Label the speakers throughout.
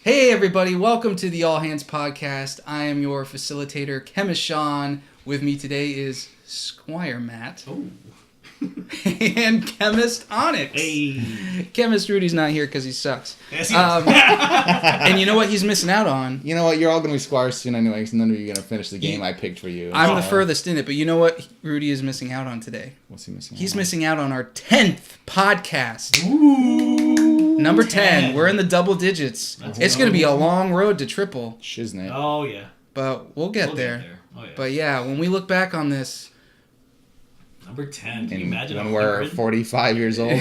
Speaker 1: Hey everybody, welcome to the All Hands Podcast. I am your facilitator, Chemist Sean. With me today is Squire Matt.
Speaker 2: Oh.
Speaker 1: And Chemist Onyx.
Speaker 2: Hey.
Speaker 1: Chemist Rudy's not here because he sucks.
Speaker 2: Yes, he does.
Speaker 1: And you know what he's missing out on?
Speaker 3: You know what? You're all going to be Squires soon anyway, because none of you are going to finish the game I picked for you.
Speaker 1: I'm the furthest in it, but you know what Rudy is missing out on today?
Speaker 3: What's he missing?
Speaker 1: He's missing out on our 10th podcast.
Speaker 2: Ooh.
Speaker 1: Number 10. We're in the double digits. It's going to be a long road to triple.
Speaker 3: Shiznit.
Speaker 2: Oh, yeah.
Speaker 1: But we'll get there.
Speaker 2: Oh, yeah.
Speaker 1: But yeah, when we look back on this...
Speaker 2: Number 10. Can you
Speaker 3: And
Speaker 2: imagine
Speaker 3: when
Speaker 2: 100?
Speaker 3: we're 45 years old.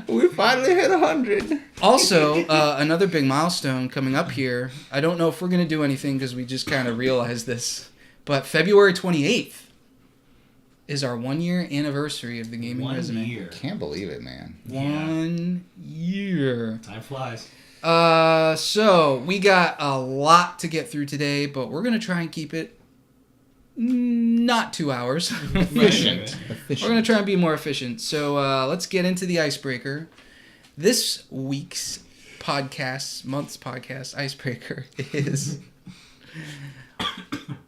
Speaker 3: We finally hit 100.
Speaker 1: Also, another big milestone coming up here. I don't know if we're going to do anything because we just kind of realized this. But February 28th is our 1-year anniversary of the Gaming Résumé.
Speaker 2: 1 year.
Speaker 3: Can't believe it, man.
Speaker 1: 1 year.
Speaker 2: Time flies.
Speaker 1: So we got a lot to get through today, but we're going to try and keep it not 2 hours.
Speaker 3: Efficient.
Speaker 1: We're going to try and be more efficient. So let's get into the icebreaker. This week's month's podcast icebreaker is...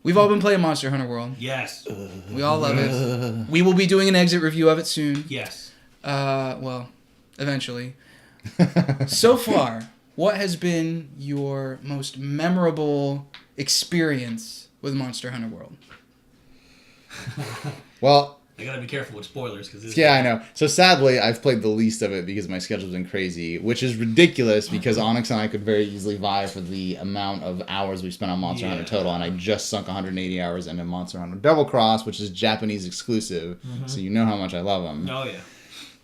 Speaker 1: We've all been playing Monster Hunter World.
Speaker 2: Yes.
Speaker 1: We all love it. We will be doing an exit review of it soon.
Speaker 2: Yes.
Speaker 1: Well, eventually. So far, what has been your most memorable experience with Monster Hunter World?
Speaker 3: Well,
Speaker 2: I gotta be careful with spoilers because
Speaker 3: yeah, I know. So sadly, I've played the least of it because my schedule's been crazy, which is ridiculous because Onyx and I could very easily vie for the amount of hours we spent on Monster Hunter total, and I just sunk 180 hours into Monster Hunter Double Cross, which is Japanese exclusive, so you know how much I love them.
Speaker 2: Oh, yeah.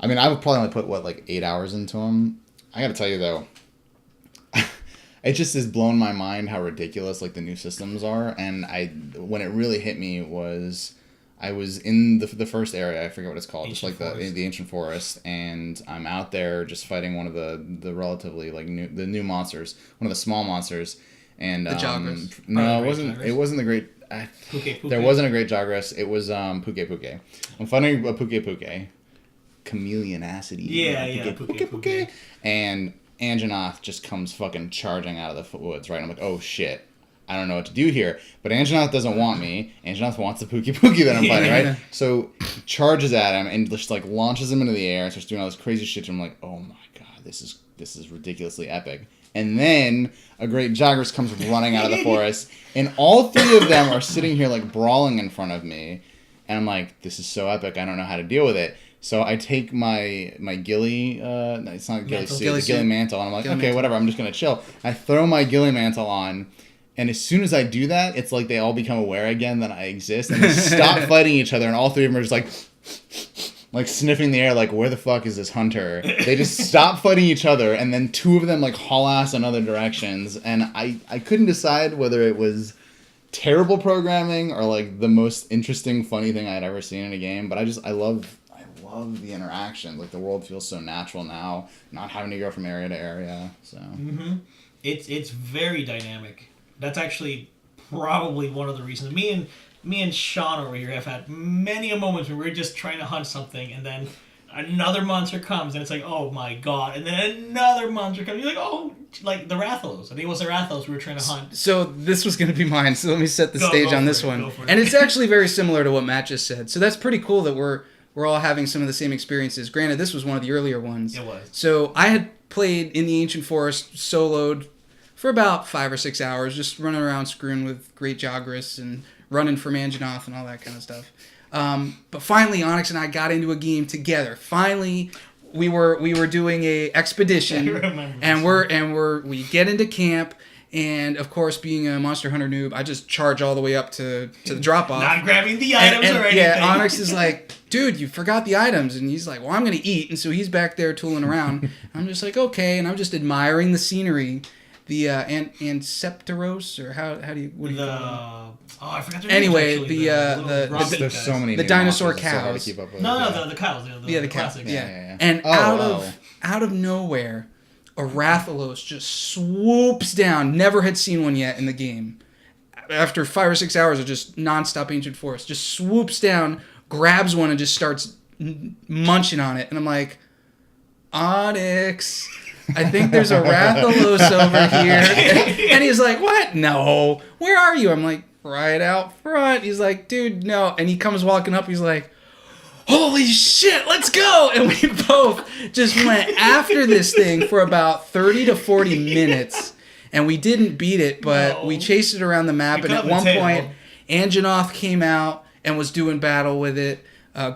Speaker 3: I mean, I would probably only put, 8 hours into them. I gotta tell you, though, it just has blown my mind how ridiculous, the new systems are, and when it really hit me was... I was in the first area, I forget what it's called, the ancient forest, and I'm out there just fighting one of the relatively new monsters, one of the small monsters, and
Speaker 1: the Jagras.
Speaker 3: No, it wasn't the great.
Speaker 2: Puke.
Speaker 3: There wasn't a great Jagras. It was Puke. I'm fighting a Puke. Chameleon acid.
Speaker 2: Yeah,
Speaker 3: Puke. And Anjanath just comes fucking charging out of the woods, right? I'm like, oh shit. I don't know what to do here. But Anjanath doesn't want me. Anjanath wants the Puke that I'm fighting, right? So he charges at him and just launches him into the air and starts doing all this crazy shit. And I'm like, oh my god, this is ridiculously epic. And then a great Jagras comes running out of the forest, and all three of them are sitting here brawling in front of me. And I'm like, this is so epic. I don't know how to deal with it. So I take my ghillie, it's not a ghillie suit, it's a ghillie mantle, and I'm like, okay, whatever, I'm just gonna chill. I throw my ghillie mantle on. And as soon as I do that, it's like they all become aware again that I exist, and they stop fighting each other, and all three of them are just sniffing the air, where the fuck is this hunter? They just stop fighting each other, and then two of them haul ass in other directions, and I couldn't decide whether it was terrible programming or the most interesting, funny thing I'd ever seen in a game, but I love the interaction. The world feels so natural now, not having to go from area to area. So
Speaker 2: It's very dynamic. That's actually probably one of the reasons. Me and Sean over here have had many a moments where we're just trying to hunt something, and then another monster comes, and it's like, oh my god, and then another monster comes. You're like, oh, the Rathalos. I think it was the Rathalos we were trying to hunt.
Speaker 1: So this was going to be mine. So let me set the stage on this one. And it's actually very similar to what Matt just said. So that's pretty cool that we're all having some of the same experiences. Granted, this was one of the earlier ones.
Speaker 2: It was.
Speaker 1: So I had played in the Ancient Forest soloed for about 5 or 6 hours, just running around screwing with great Jagras and running from Anjanath and all that kind of stuff. But finally, Onyx and I got into a game together. Finally, we were doing a expedition, and we get into camp. And of course, being a Monster Hunter noob, I just charge all the way up to the drop off.
Speaker 2: Not grabbing the items or anything.
Speaker 1: Yeah, Onyx is like, dude, you forgot the items. And he's like, well, I'm going to eat. And so he's back there tooling around. I'm just like, okay. And I'm just admiring the scenery. The Ancestros, or how do you, what do you call them?
Speaker 2: Oh, I forgot their
Speaker 1: Anyway,
Speaker 2: names,
Speaker 3: there's so many
Speaker 1: the dinosaur cows.
Speaker 2: The cows.
Speaker 1: The cows. Yeah. And out of nowhere, a Rathalos just swoops down. Never had seen one yet in the game. After 5 or 6 hours of just nonstop ancient forest, just swoops down, grabs one, and just starts munching on it. And I'm like, Onyx, I think there's a Rathalos over here. And he's like, what? No. Where are you? I'm like, right out front. He's like, dude, no. And he comes walking up. He's like, holy shit, let's go. And we both just went after this thing for about 30 to 40 minutes. And we didn't beat it, but we chased it around the map. And at one point, Anjanath came out and was doing battle with it.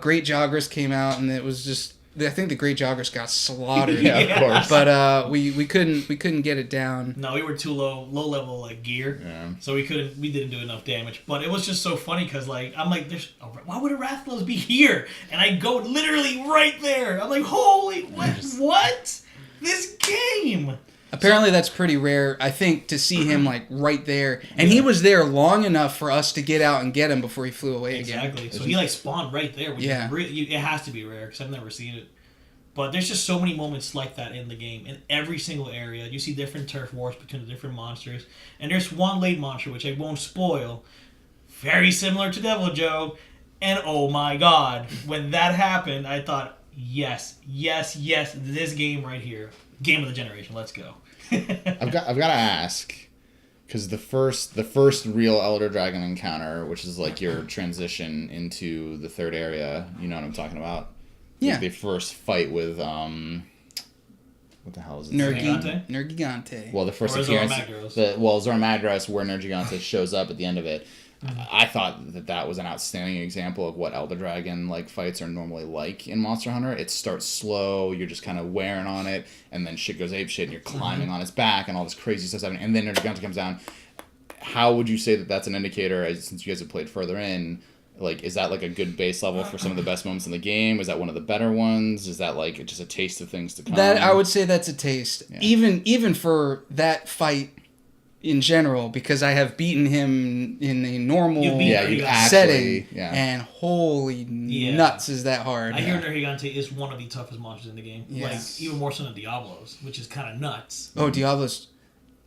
Speaker 1: Great Jagras came out, and it was just... I think the Great Jagras got slaughtered.
Speaker 3: Yeah, of course.
Speaker 1: But we couldn't get it down.
Speaker 2: No, we were too low level like gear, so we didn't do enough damage. But it was just so funny because I'm like, why would a Rathalos be here? And I go literally right there. I'm like, holy what? This game.
Speaker 1: Apparently that's pretty rare, I think, to see him like right there. And he was there long enough for us to get out and get him before he flew away again.
Speaker 2: Exactly. So he like spawned right there. Which is it has to be rare because I've never seen it. But there's just so many moments like that in the game. In every single area, you see different turf wars between the different monsters. And there's one late monster, which I won't spoil, very similar to Devil Joe. And oh my god, when that happened, I thought, yes, this game right here. Game of the generation. Let's go.
Speaker 3: I've got to ask, because the first real Elder Dragon encounter, which is like your transition into the third area, you know what I'm talking about?
Speaker 1: Yeah.
Speaker 3: Like the first fight with what the hell is it?
Speaker 1: Nergigante.
Speaker 3: Well, the first
Speaker 2: or
Speaker 3: appearance, Zora Magdaros, where Nergigante shows up at the end of it. I thought that was an outstanding example of what Elder Dragon like fights are normally like in Monster Hunter. It starts slow, you're just kind of wearing on it, and then shit goes apeshit, and you're climbing on its back, and all this crazy stuff's happening, and then Nergigante comes down. How would you say that that's an indicator, since you guys have played further in? Like, is that like a good base level for some of the best moments in the game? Is that one of the better ones? Is that like just a taste of things to come?
Speaker 1: That I would say that's a taste, even for that fight. In general, because I have beaten him in a normal setting, and holy nuts, is that hard.
Speaker 2: I hear Nergigante is one of the toughest monsters in the game. Yes. Like, even more so than Diablos, which is kind of nuts.
Speaker 1: Oh, Diablos.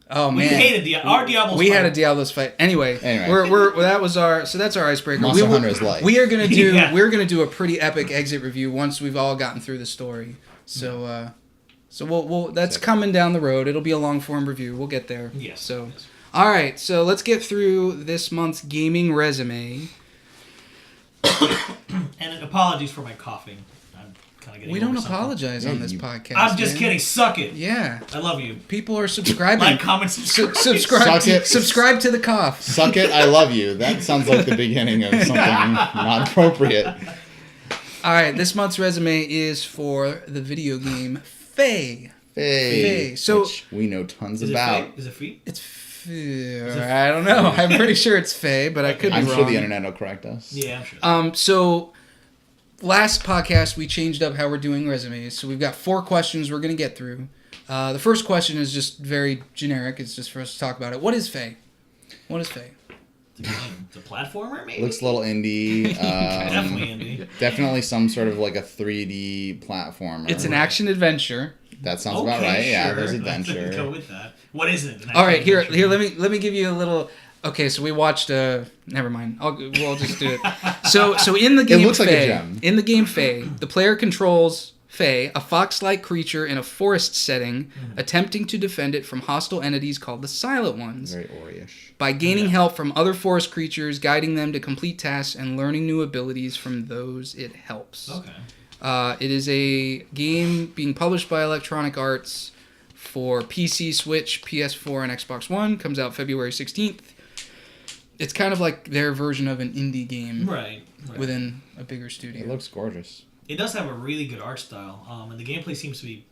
Speaker 1: Oh, man.
Speaker 2: We hated our Diablos
Speaker 1: We
Speaker 2: fight.
Speaker 1: had a Diablos fight. Anyway. That's our icebreaker.
Speaker 3: Monster Hunter is life.
Speaker 1: We are going to do, we're going to do a pretty epic exit review once we've all gotten through the story. So, So we'll that's coming down the road. It'll be a long form review. We'll get there.
Speaker 2: Yes.
Speaker 1: So, all right. So let's get through this month's gaming resume.
Speaker 2: And apologies for my coughing. I'm kind of getting.
Speaker 1: We don't apologize on this podcast.
Speaker 2: I'm just kidding. Suck it.
Speaker 1: Yeah.
Speaker 2: I love you.
Speaker 1: People are subscribing.
Speaker 2: Like, comment, subscribe.
Speaker 1: Subscribe to the cough.
Speaker 3: Suck it. I love you. That sounds like the beginning of something not appropriate.
Speaker 1: All right. This month's resume is for the video game Fae. So
Speaker 3: which we know tons about.
Speaker 2: Is it Fae?
Speaker 1: It's I don't know. I'm pretty sure it's Fae, but I could be wrong.
Speaker 3: I'm sure the internet will correct us.
Speaker 2: Yeah, I'm sure.
Speaker 1: So last podcast we changed up how we're doing resumes. So we've got 4 questions we're going to get through. The first question is just very generic. It's just for us to talk about it. What is Fae? What is Fae?
Speaker 2: It's a platformer, maybe?
Speaker 3: Looks a little indie.
Speaker 2: Definitely indie.
Speaker 3: Definitely some sort of like a 3D platformer.
Speaker 1: It's an action adventure.
Speaker 3: That sounds about right.
Speaker 2: Sure.
Speaker 3: Yeah, there's adventure.
Speaker 2: Let's go with that. What is it?
Speaker 1: All right, here. Let me give you a little. Okay, so we watched. Never mind. We'll just do it. So in the game,
Speaker 3: it looks
Speaker 1: Fae,
Speaker 3: like a gem.
Speaker 1: In the game Fae, the player controls Fae, a fox-like creature in a forest setting, attempting to defend it from hostile entities called the Silent Ones.
Speaker 3: Very Ori-ish.
Speaker 1: By gaining help from other forest creatures, guiding them to complete tasks, and learning new abilities from those it helps.
Speaker 2: Okay.
Speaker 1: It is a game being published by Electronic Arts for PC, Switch, PS4, and Xbox One. Comes out February 16th. It's kind of like their version of an indie game.
Speaker 2: Right.
Speaker 1: Within a bigger studio.
Speaker 3: It looks gorgeous.
Speaker 2: It does have a really good art style, and the gameplay seems to be,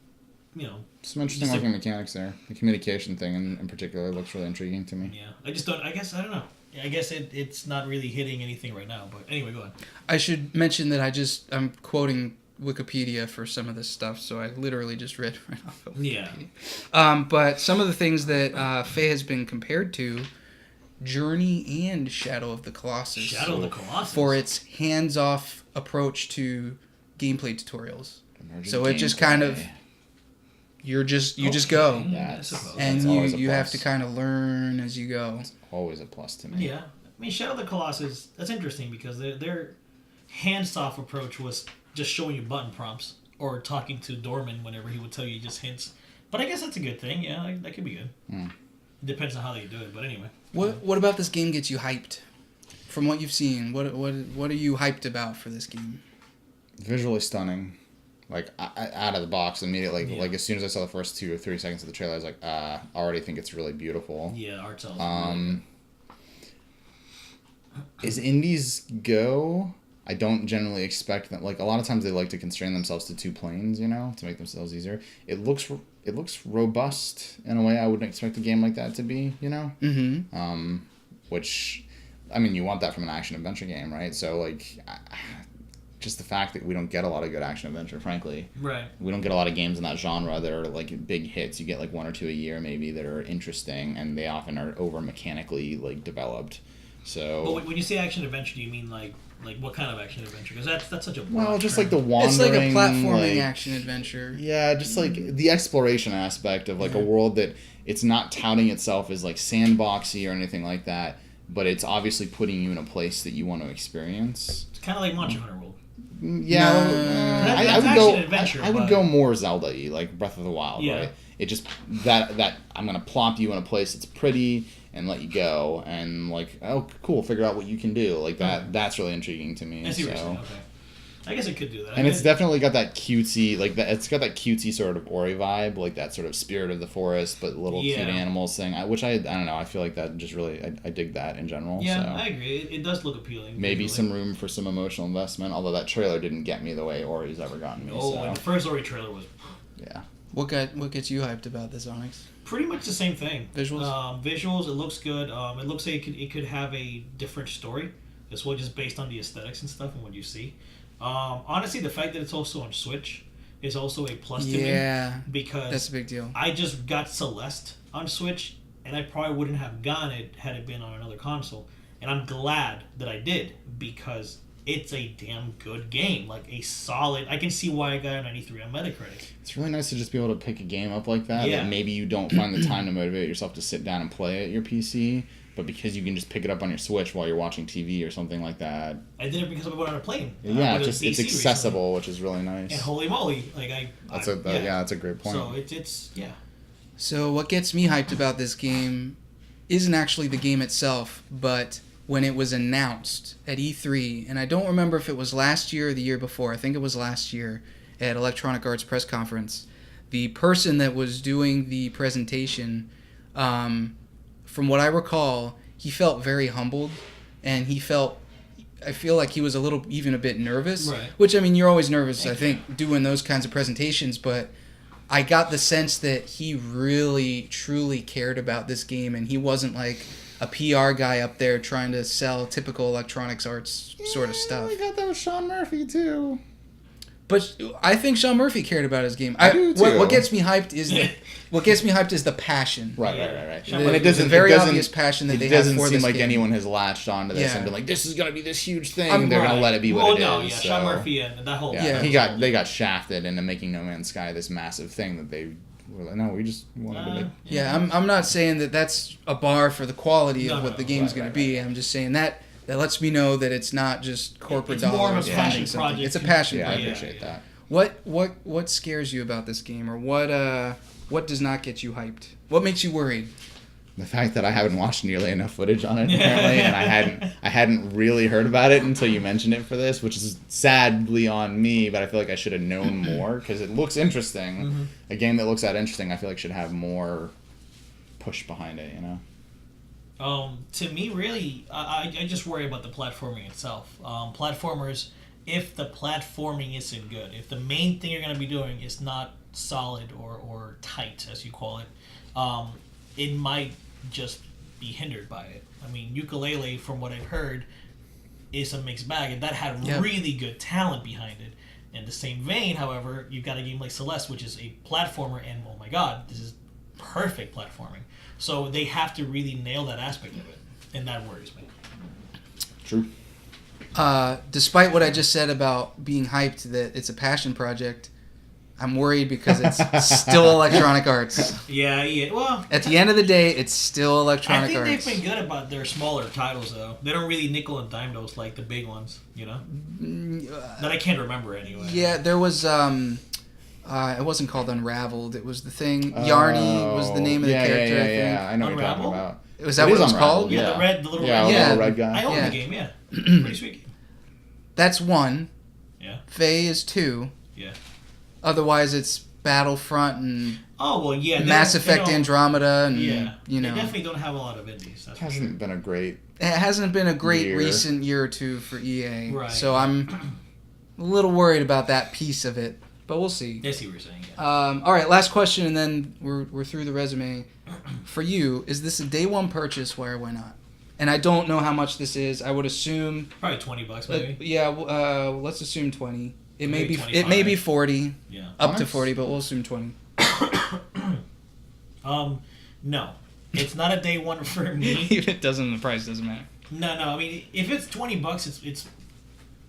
Speaker 3: some interesting looking mechanics there. The communication thing in particular looks really intriguing to me.
Speaker 2: Yeah, I don't know. I guess it's not really hitting anything right now, but anyway, go on. I
Speaker 1: should mention that I'm quoting Wikipedia for some of this stuff, so I literally just read right off of Wikipedia. Yeah. But some of the things that Fae has been compared to, Journey and Shadow of the Colossus.
Speaker 2: Shadow of the Colossus.
Speaker 1: For its hands-off approach to gameplay tutorials. So it just kind of you just go, and you have to kind of learn as you go.
Speaker 3: It's always a plus to me.
Speaker 2: Yeah, I mean Shadow of the Colossus. That's interesting because their hands-off approach was just showing you button prompts or talking to Dorman whenever he would tell you just hints. But I guess that's a good thing. Yeah, that could be good. Depends on how they do it, but anyway.
Speaker 1: What about this game gets you hyped? From what you've seen, what are you hyped about for this game?
Speaker 3: Visually stunning. Like, out of the box immediately. Like as soon as I saw the first 2 or 3 seconds of the trailer, I was like, I already think it's really beautiful.
Speaker 2: Yeah, art style.
Speaker 3: Is indies go? I don't generally expect them. Like, a lot of times they like to constrain themselves to 2 planes, you know, to make themselves easier. It looks robust in a way I wouldn't expect a game like that to be, you know? Mm-hmm. Which, I mean, you want that from an action-adventure game, right? So, like, just the fact that we don't get a lot of good action-adventure, frankly.
Speaker 2: Right.
Speaker 3: We don't get a lot of games in that genre that are, like, big hits. You get, like, 1 or 2 a year, maybe, that are interesting, and they often are over-mechanically, like, developed. So...
Speaker 2: But when you say action-adventure, do you mean, like what kind of action-adventure? Because that's such a broad
Speaker 3: Well, just
Speaker 2: term.
Speaker 3: like the wandering...
Speaker 1: It's like a platforming
Speaker 3: like,
Speaker 1: action-adventure.
Speaker 3: Yeah, just like the exploration aspect of like a world that it's not touting itself as like sandboxy or anything like that, but it's obviously putting you in a place that you want to experience.
Speaker 2: It's kind of like Monster Hunter World.
Speaker 3: Yeah,
Speaker 2: That's action-adventure,
Speaker 3: I would
Speaker 2: but-
Speaker 3: go more Zelda-y, like Breath of the Wild,
Speaker 2: Yeah.
Speaker 3: right? It just that I'm gonna plop you in a place that's pretty and let you go, and like, oh, cool, figure out what you can do. Like that. That's really intriguing to me.
Speaker 2: I see what you're
Speaker 3: So.
Speaker 2: saying. Okay. I guess it could do that.
Speaker 3: And it's definitely got that cutesy, like that. It's got that cutesy sort of Ori vibe, like that sort of spirit of the forest, but little cute animals thing. Which I don't know. I feel like that just really, I dig that in general.
Speaker 2: Yeah,
Speaker 3: so.
Speaker 2: I agree. It does look appealing.
Speaker 3: Maybe
Speaker 2: visually.
Speaker 3: some room for some emotional investment. Although that trailer didn't get me the way Ori's ever gotten me.
Speaker 2: Oh,
Speaker 3: so.
Speaker 2: and the first Ori trailer was
Speaker 3: Yeah.
Speaker 1: What gets you hyped about this, Onyx?
Speaker 2: pretty much the same thing.
Speaker 1: Visuals?
Speaker 2: Visuals. It looks good. It looks like it could have a different story as well, just based on the aesthetics and stuff and what you see. Honestly, the fact that it's also on Switch is also a plus to me.
Speaker 1: Yeah,
Speaker 2: Because
Speaker 1: that's a big deal.
Speaker 2: I just got Celeste on Switch, and I probably wouldn't have gotten it had it been on another console. And I'm glad that I did, because it's a damn good game. Like, a solid... I can see why I got a 93 on Metacritic.
Speaker 3: It's really nice to just be able to pick a game up like that.
Speaker 2: Yeah.
Speaker 3: That maybe you don't find the time to motivate yourself to sit down and play at your PC, but because you can just pick it up on your Switch while you're watching TV or something like that.
Speaker 2: I did it because I went on a plane.
Speaker 3: Yeah,
Speaker 2: went to
Speaker 3: it's
Speaker 2: BC
Speaker 3: accessible, which is really nice.
Speaker 2: recently. And holy moly, like
Speaker 3: That's a great point.
Speaker 2: So it's yeah.
Speaker 1: So what gets me hyped about this game isn't actually the game itself, but when it was announced at E3, and I don't remember if it was last year or the year before. I think it was last year at Electronic Arts press conference. The person that was doing the presentation, from what I recall, he felt very humbled, and I feel like he was even a bit nervous.
Speaker 2: Right.
Speaker 1: Which, I mean, you're always nervous, I think, doing those kinds of presentations, but I got the sense that he really, truly cared about this game, and he wasn't like a PR guy up there trying to sell typical electronics arts sort of stuff.
Speaker 3: I got that with Sean Murphy, too.
Speaker 1: But I think Sean Murphy cared about his game.
Speaker 3: I do, too.
Speaker 1: What gets me hyped is the passion.
Speaker 3: Right.
Speaker 2: Sean
Speaker 3: And
Speaker 1: There's a very obvious passion that they have for this game.
Speaker 3: It doesn't seem like anyone has latched onto this and been like, this is going to be this huge thing. They're going to let it be what it is.
Speaker 2: Yeah, Sean Murphy and that whole...
Speaker 3: Yeah, they got shafted into making No Man's Sky this massive thing that they were like, no, we just wanted to make...
Speaker 1: Yeah, I'm not saying that that's a bar for the quality of what the game's going to be. I'm just saying that lets me know that it's not just corporate dollars.
Speaker 2: It's more of a passion
Speaker 1: something.
Speaker 2: project.
Speaker 1: It's a passion
Speaker 3: Yeah, I
Speaker 1: project.
Speaker 3: appreciate that.
Speaker 1: What scares you about this game, or what does not get you hyped? What makes you worried?
Speaker 3: The fact that I haven't watched nearly enough footage on it apparently, and I hadn't really heard about it until you mentioned it for this, which is sadly on me. But I feel like I should have known more because it looks interesting.
Speaker 2: Mm-hmm.
Speaker 3: A game that looks that interesting, I feel like should have more push behind it. You know.
Speaker 2: To me, really, I just worry about the platforming itself. Platformers, if the platforming isn't good, if the main thing you're going to be doing is not solid or tight, as you call it, it might just be hindered by it. I mean, Ukulele, from what I've heard, is a mixed bag, and that had really good talent behind it. In the same vein, however, you've got a game like Celeste, which is a platformer, and oh my god, this is perfect platforming. So they have to really nail that aspect of it, and that worries me.
Speaker 3: True.
Speaker 1: Despite what I just said about being hyped that it's a passion project, I'm worried because it's still Electronic Arts.
Speaker 2: Yeah. Well,
Speaker 1: at the end of the day, it's still Electronic Arts.
Speaker 2: I think they've been good about their smaller titles, though. They don't really nickel and dime those like the big ones, you know? That I can't remember anyway.
Speaker 1: Yeah, there was It wasn't called Unraveled. It was the thing. Yarny was the name of the character.
Speaker 3: Yeah,
Speaker 1: I think.
Speaker 3: yeah. I know what you're talking
Speaker 2: Unravel?
Speaker 3: about.
Speaker 1: Was that what it was called?
Speaker 2: Yeah, the little red.
Speaker 3: the little red guy.
Speaker 2: I own
Speaker 1: Yeah.
Speaker 2: the game. Yeah, pretty sweet game.
Speaker 1: That's 1.
Speaker 2: Yeah.
Speaker 1: Faye is 2.
Speaker 2: Yeah.
Speaker 1: Otherwise, it's Battlefront and
Speaker 2: Oh well, yeah.
Speaker 1: Mass Effect
Speaker 2: they don't-
Speaker 1: Andromeda, and
Speaker 2: Yeah.
Speaker 1: you know,
Speaker 2: They definitely don't have a lot of indies. That's for sure.
Speaker 3: Hasn't been a great.
Speaker 1: it hasn't been a great
Speaker 3: Year.
Speaker 1: recent year or two for EA.
Speaker 2: Right.
Speaker 1: So I'm a little worried about that piece of it, but we'll see.
Speaker 2: I see what you're saying. Yeah.
Speaker 1: All right, last question, and then we're through the resume. For you, is this a day one purchase? Why or why not? And I don't know how much this is. I would assume.
Speaker 2: Probably $20 maybe.
Speaker 1: Yeah, let's assume 20. It may
Speaker 2: Maybe
Speaker 1: be. It may be
Speaker 2: 25.
Speaker 1: 40.
Speaker 2: Yeah.
Speaker 1: Up to
Speaker 3: Nice.
Speaker 1: 40, but we'll assume 20.
Speaker 2: No, it's not a day one for me.
Speaker 1: If it doesn't, the price doesn't matter.
Speaker 2: No. I mean, if it's $20,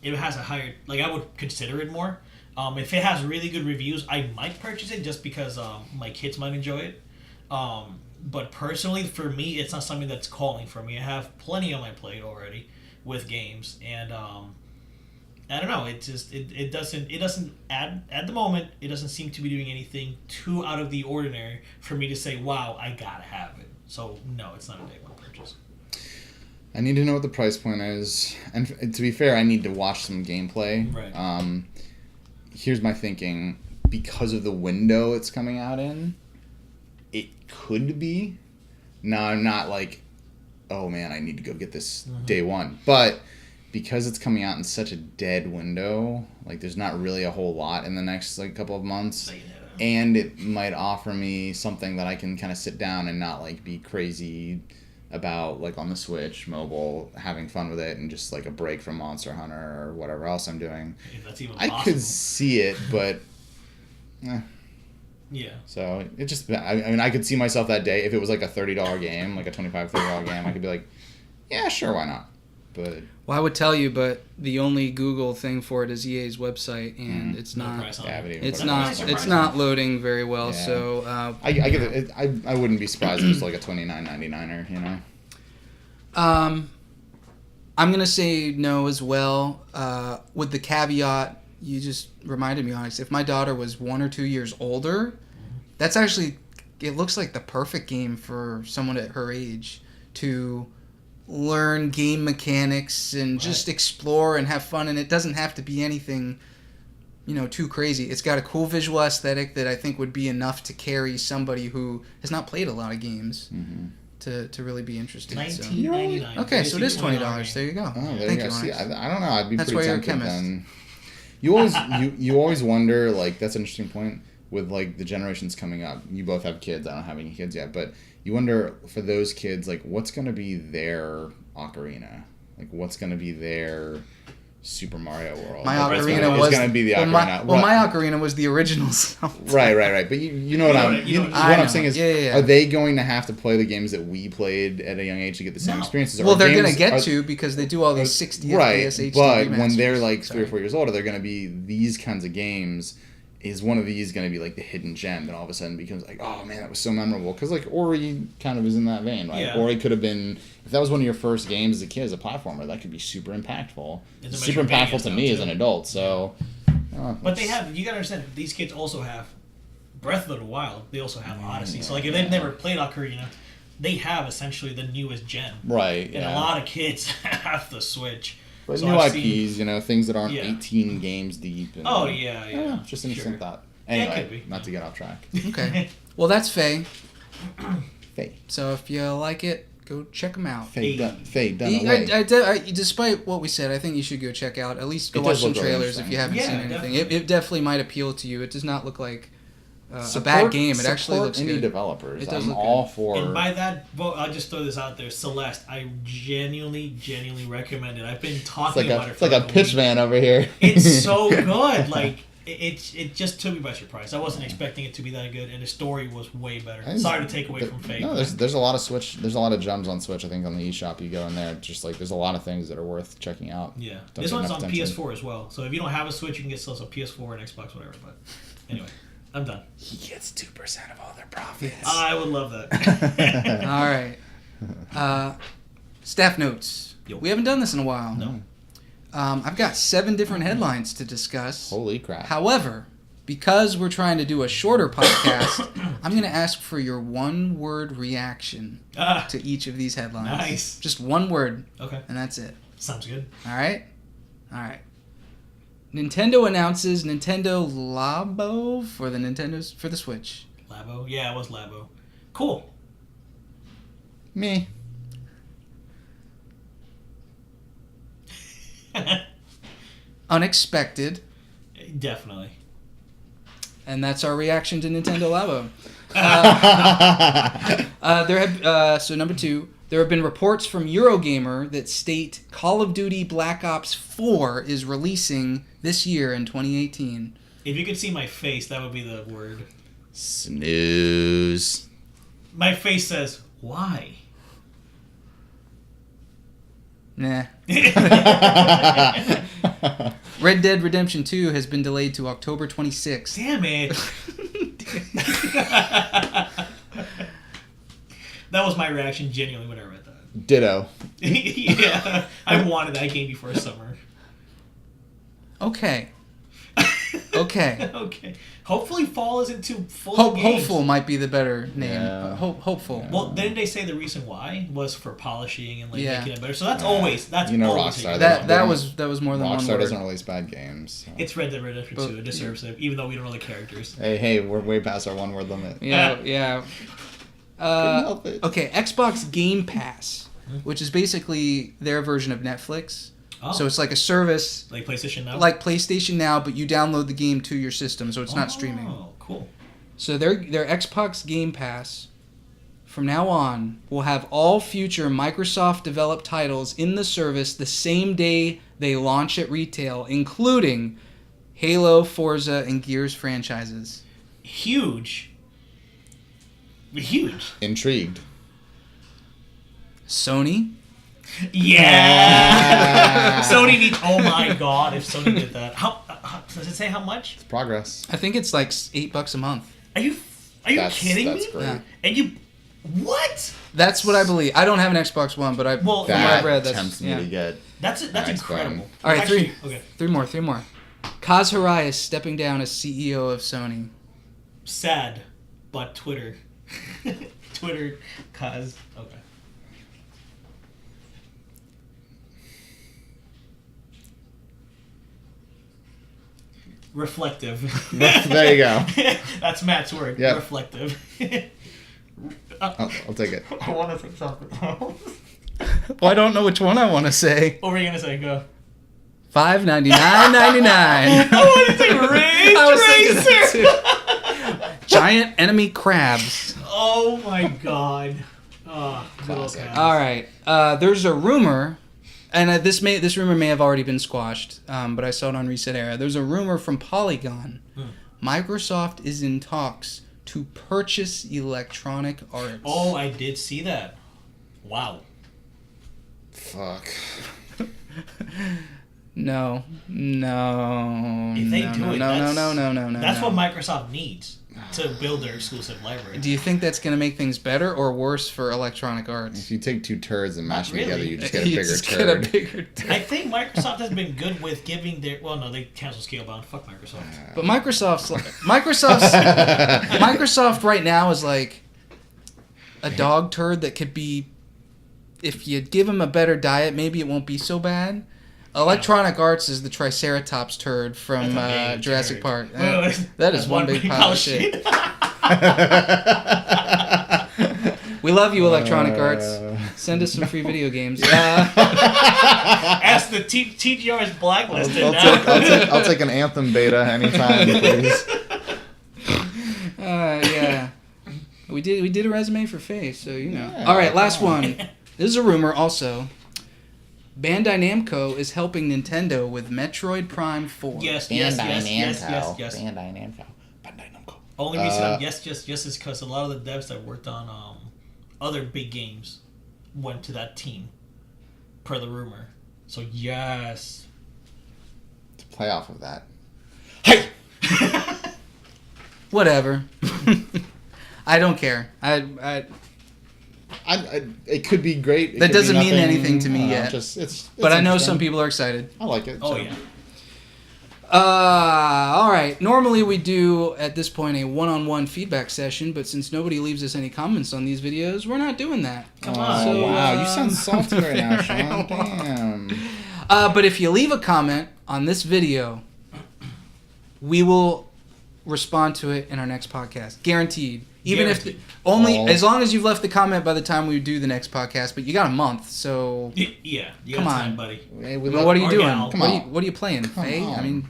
Speaker 2: it has a higher. Like I would consider it more. If it has really good reviews, I might purchase it just because my kids might enjoy it. But personally, for me, it's not something that's calling for me. I have plenty on my plate already with games, and I don't know. It just it doesn't at the moment. It doesn't seem to be doing anything too out of the ordinary for me to say, "Wow, I gotta have it." So no, it's not a day one purchase.
Speaker 3: I need to know what the price point is, and to be fair, I need to watch some gameplay.
Speaker 2: Right.
Speaker 3: Here's my thinking: because of the window it's coming out in, it could be. Now I'm not like, oh man, I need to go get this day one, but because it's coming out in such a dead window, like there's not really a whole lot in the next like couple of months.
Speaker 2: So, you know.
Speaker 3: And it might offer me something that I can kind of sit down and not like be crazy about, like on the Switch mobile, having fun with it, and just like a break from Monster Hunter or whatever else I'm doing.
Speaker 2: If that's even
Speaker 3: I
Speaker 2: possible.
Speaker 3: could see it, but
Speaker 2: Yeah.
Speaker 3: so it just, I mean, I could see myself that day if it was like a $30 game, like a $25, $30 game. I could be like, yeah, sure, why not? But
Speaker 1: Well, I would tell you, but the only Google thing for it is EA's website, and it's
Speaker 2: No
Speaker 1: not.
Speaker 2: price on
Speaker 3: yeah, I
Speaker 2: it.
Speaker 3: haven't even
Speaker 1: It's
Speaker 3: put it
Speaker 1: not.
Speaker 3: on
Speaker 2: surprising.
Speaker 1: It's not loading very well.
Speaker 3: Yeah.
Speaker 1: So
Speaker 3: I get it. I wouldn't be surprised if it's like a $29.99er, you know.
Speaker 1: I'm gonna say no as well. With the caveat, you just reminded me, Onyx. If my daughter was 1 or 2 years older, that's actually. It looks like the perfect game for someone at her age to learn game mechanics and just explore and have fun. And it doesn't have to be anything, too crazy. It's got a cool visual aesthetic that I think would be enough to carry somebody who has not played a lot of games to really be interested. So.
Speaker 2: $19.99.
Speaker 1: Okay, so it is $20.
Speaker 2: $20.
Speaker 1: There you go.
Speaker 3: Oh, there
Speaker 1: Thank
Speaker 3: you
Speaker 1: you,
Speaker 3: go. See,
Speaker 1: Onyx.
Speaker 3: I don't know. I'd be
Speaker 1: That's
Speaker 3: pretty
Speaker 1: why you're a
Speaker 3: tempted
Speaker 1: chemist.
Speaker 3: then. You always wonder, like, that's an interesting point with like the generations coming up. You both have kids. I don't have any kids yet, but you wonder for those kids, like, what's going to be their Ocarina? Like, what's going to be their Super Mario World?
Speaker 1: My
Speaker 3: Like,
Speaker 1: Ocarina
Speaker 3: is
Speaker 1: was
Speaker 3: going to be the Ocarina.
Speaker 1: my Ocarina was the original. So.
Speaker 3: Right. But you know what what
Speaker 1: I
Speaker 3: I'm
Speaker 1: know.
Speaker 3: saying is,
Speaker 1: Yeah.
Speaker 3: are they going to have to play the games that we played at a young age to get the same
Speaker 2: No.
Speaker 3: experiences? Or
Speaker 1: Well, they're
Speaker 3: games-
Speaker 1: gonna get
Speaker 3: are-
Speaker 1: to because they do all these 60
Speaker 3: right,
Speaker 1: FPS HD
Speaker 3: but when
Speaker 1: remasters.
Speaker 3: they're like 3 or
Speaker 1: Sorry.
Speaker 3: 4 years older, they're going to be these kinds of games. Is one of these going to be like the hidden gem that all of a sudden becomes like, oh man, that was so memorable? Because like Ori kind of is in that vein, right?
Speaker 2: Yeah.
Speaker 3: Ori could have been, if that was one of your first games as a kid, as a platformer, that could be super impactful.
Speaker 2: It's a
Speaker 3: Super
Speaker 2: Metroidvania
Speaker 3: impactful to
Speaker 2: stuff,
Speaker 3: me as
Speaker 2: too.
Speaker 3: an adult. So,
Speaker 2: But they have. You gotta understand. These kids also have Breath of the Wild. They also have Odyssey. So like, if they've never played Ocarina, they have essentially the newest gen.
Speaker 3: right,
Speaker 2: And
Speaker 3: yeah.
Speaker 2: a lot of kids have the Switch.
Speaker 3: But
Speaker 2: So
Speaker 3: new
Speaker 2: I've
Speaker 3: IPs,
Speaker 2: seen-
Speaker 3: things that aren't
Speaker 2: Yeah.
Speaker 3: 18 games deep. And,
Speaker 2: Oh yeah.
Speaker 3: just an interesting
Speaker 2: Sure.
Speaker 3: thought.
Speaker 2: Yeah, it
Speaker 3: Anyway,
Speaker 2: could be.
Speaker 3: not to get off track.
Speaker 1: Okay. Well, that's Faye.
Speaker 3: Faye.
Speaker 1: So if you like it, go check them out.
Speaker 3: Faye,
Speaker 2: Hey.
Speaker 3: done away.
Speaker 1: Despite what we said, I think you should go check out. At least go
Speaker 3: It
Speaker 1: watch
Speaker 3: does
Speaker 1: some
Speaker 3: look really
Speaker 1: trailers if you haven't
Speaker 2: interesting.
Speaker 1: seen
Speaker 2: Yeah,
Speaker 1: anything.
Speaker 2: definitely.
Speaker 1: It definitely might appeal to you. It does not look like a
Speaker 3: Support-
Speaker 1: bad game. It actually
Speaker 3: support
Speaker 1: looks
Speaker 3: indie
Speaker 1: good.
Speaker 3: developers.
Speaker 1: It does
Speaker 3: I'm
Speaker 1: look
Speaker 3: all
Speaker 1: good.
Speaker 3: for.
Speaker 2: And by that, well, I'll just throw this out there. Celeste, I genuinely recommend it. I've been
Speaker 3: it's
Speaker 2: talking
Speaker 3: like
Speaker 2: about
Speaker 3: a,
Speaker 2: it
Speaker 3: it's
Speaker 2: for
Speaker 3: like a
Speaker 2: week.
Speaker 3: pitch man over here.
Speaker 2: It's so good. Like it just took me by surprise. I wasn't expecting it to be that good, and the story was way better.
Speaker 3: I think
Speaker 2: Sorry to take away from Fate.
Speaker 3: No, there's a lot of Switch. There's a lot of gems on Switch. I think on the eShop, you go in there, just like there's a lot of things that are worth checking out.
Speaker 2: Yeah,
Speaker 3: Don't
Speaker 2: this
Speaker 3: get
Speaker 2: one's
Speaker 3: enough
Speaker 2: on
Speaker 3: attention.
Speaker 2: PS4 as well. So if you don't have a Switch, you can get stuff on PS4 and Xbox, whatever. But anyway, I'm done.
Speaker 3: He gets 2% of all their profits.
Speaker 2: I would love that.
Speaker 1: All right. Staff notes.
Speaker 2: Yo.
Speaker 1: We haven't done this in a while.
Speaker 2: No.
Speaker 1: I've got 7 different headlines to discuss.
Speaker 3: Holy crap!
Speaker 1: However, because we're trying to do a shorter podcast, I'm going to ask for your one-word reaction to each of these headlines.
Speaker 2: Nice.
Speaker 1: Just one word.
Speaker 2: Okay.
Speaker 1: And that's it.
Speaker 2: Sounds good.
Speaker 1: All right? All right. Nintendo announces Nintendo Labo for the Switch.
Speaker 2: Labo? Yeah, it was Labo. Cool.
Speaker 3: Me.
Speaker 1: Unexpected.
Speaker 2: Definitely.
Speaker 1: And that's our reaction to Nintendo Labo. So number 2, there have been reports from Eurogamer that state Call of Duty Black Ops 4 is releasing this year in 2018.
Speaker 2: If you could see my face, that would be the word.
Speaker 3: Snooze.
Speaker 2: My face says, why?
Speaker 1: Nah. Red Dead Redemption 2 has been delayed to October 26th.
Speaker 2: Damn it. That was my reaction genuinely when I read that.
Speaker 3: Ditto.
Speaker 2: Yeah. I wanted that game before summer.
Speaker 1: Okay. Okay.
Speaker 2: Okay. Hopefully fall isn't too full of games.
Speaker 1: Hopeful might be the better name.
Speaker 3: Yeah.
Speaker 1: Hopeful.
Speaker 2: Well, didn't they say the reason why was for polishing and like
Speaker 1: Yeah.
Speaker 2: making it better? So that's always
Speaker 3: You know
Speaker 2: always
Speaker 3: Rockstar,
Speaker 2: a-
Speaker 1: That was more than one
Speaker 3: Rockstar
Speaker 1: word.
Speaker 3: doesn't release bad games. So.
Speaker 2: It's Red Dead Redemption 2. It deserves it, even though we don't know the characters.
Speaker 3: Hey, we're way past our one-word limit.
Speaker 1: Yeah.
Speaker 3: Couldn't help it.
Speaker 1: Okay, Xbox Game Pass, which is basically their version of Netflix.
Speaker 2: Oh.
Speaker 1: So it's like a service
Speaker 2: Like PlayStation Now?
Speaker 1: like PlayStation Now, but you download the game to your system, so it's not streaming.
Speaker 2: Oh, cool.
Speaker 1: So their Xbox Game Pass, from now on, will have all future Microsoft-developed titles in the service the same day they launch at retail, including Halo, Forza, and Gears franchises.
Speaker 2: Huge. Huge.
Speaker 3: Intrigued.
Speaker 1: Sony?
Speaker 2: Yeah! Sony needs... Oh my god, if Sony did that. How does it say how much?
Speaker 3: It's progress.
Speaker 1: I think it's like $8 a month.
Speaker 2: Are you kidding
Speaker 3: That's
Speaker 2: me?
Speaker 3: great.
Speaker 1: Yeah.
Speaker 2: And you... What?
Speaker 1: That's what I believe. I don't have an Xbox One, but from what
Speaker 3: That
Speaker 1: I've read,
Speaker 3: tempts me to get.
Speaker 2: That's
Speaker 3: Nice
Speaker 2: incredible.
Speaker 3: phone.
Speaker 1: All right,
Speaker 2: Actually, okay.
Speaker 1: three more. Kaz Hirai is stepping down as CEO of Sony.
Speaker 2: Sad, but Twitter. Twitter, cause... Okay. Reflective.
Speaker 3: There you go.
Speaker 2: That's Matt's word.
Speaker 3: Yep.
Speaker 2: Reflective.
Speaker 3: I'll take it.
Speaker 2: I want to say something.
Speaker 1: Well, I don't know which one I want to say.
Speaker 2: What were you gonna say? Go.
Speaker 1: $5.99.99.
Speaker 2: I want to say Ridge
Speaker 1: I was thinking that
Speaker 2: Racer.
Speaker 1: too. Giant enemy crabs.
Speaker 2: Oh my god. Oh, good old
Speaker 3: Classic.
Speaker 2: guys.
Speaker 1: All right. There's a rumor, and this rumor may have already been squashed, but I saw it on Reset Era. There's a rumor from Polygon. Microsoft is in talks to purchase Electronic Arts.
Speaker 2: Oh, I did see that. Wow.
Speaker 3: Fuck.
Speaker 1: No.
Speaker 2: If they do it,
Speaker 1: no.
Speaker 2: That's what Microsoft needs to build their exclusive library.
Speaker 1: Do you think that's going to make things better or worse for Electronic Arts?
Speaker 3: If you take two turds and mash them
Speaker 2: really.
Speaker 3: together, you just get a
Speaker 1: You
Speaker 3: bigger
Speaker 1: just
Speaker 3: turd.
Speaker 1: get a bigger turd.
Speaker 2: I think Microsoft has been good with giving their... Well, no, they canceled Scalebound. Fuck Microsoft.
Speaker 1: But Microsoft right now is like a dog turd that could be, if you give him a better diet, maybe it won't be so bad. Electronic Arts is the Triceratops turd from
Speaker 2: That's a big
Speaker 1: Jurassic
Speaker 2: turd.
Speaker 1: Park.
Speaker 2: Well,
Speaker 1: That is one big pile of shit. We love you, Electronic Arts. Send us some free video games.
Speaker 2: Ask the TGR's blacklisted now.
Speaker 3: I'll take an Anthem beta anytime, please.
Speaker 1: Yeah. We did a resume for Face, so you know.
Speaker 3: Yeah.
Speaker 1: All right, last one. This is a rumor also. Bandai Namco is helping Nintendo with Metroid Prime 4.
Speaker 2: Yes.
Speaker 3: Bandai
Speaker 2: Bandai
Speaker 3: Namco.
Speaker 2: Only reason I'm yes is because a lot of the devs that worked on other big games went to that team, per the rumor. So yes.
Speaker 3: To play off of that.
Speaker 1: Hey! Whatever. I don't care.
Speaker 3: It could be great. It
Speaker 1: That
Speaker 3: could
Speaker 1: doesn't
Speaker 3: be
Speaker 1: mean
Speaker 3: nothing.
Speaker 1: anything to me
Speaker 3: I don't know,
Speaker 1: yet.
Speaker 3: It's
Speaker 1: but I know
Speaker 3: interesting.
Speaker 1: some people are excited.
Speaker 3: I like it.
Speaker 2: Oh
Speaker 3: so.
Speaker 2: yeah.
Speaker 1: All right. Normally we do at this point a one-on-one feedback session, but since nobody leaves us any comments on these videos, we're not doing that.
Speaker 2: Come on.
Speaker 3: Oh, wow. You sound salty right now, Sean. Damn.
Speaker 1: But if you leave a comment on this video, we will respond to it in our next podcast, guaranteed. Even
Speaker 2: Guaranteed.
Speaker 1: if as long as you've left the comment by the time we do the next podcast. But you got a month, so
Speaker 2: Yeah, you
Speaker 1: Come
Speaker 2: got
Speaker 1: on.
Speaker 2: time, buddy.
Speaker 3: Hey,
Speaker 1: what are you
Speaker 2: Or
Speaker 1: doing?
Speaker 2: gal.
Speaker 3: Come
Speaker 1: What
Speaker 3: on.
Speaker 1: are you playing, Faye?
Speaker 3: on.
Speaker 1: I mean,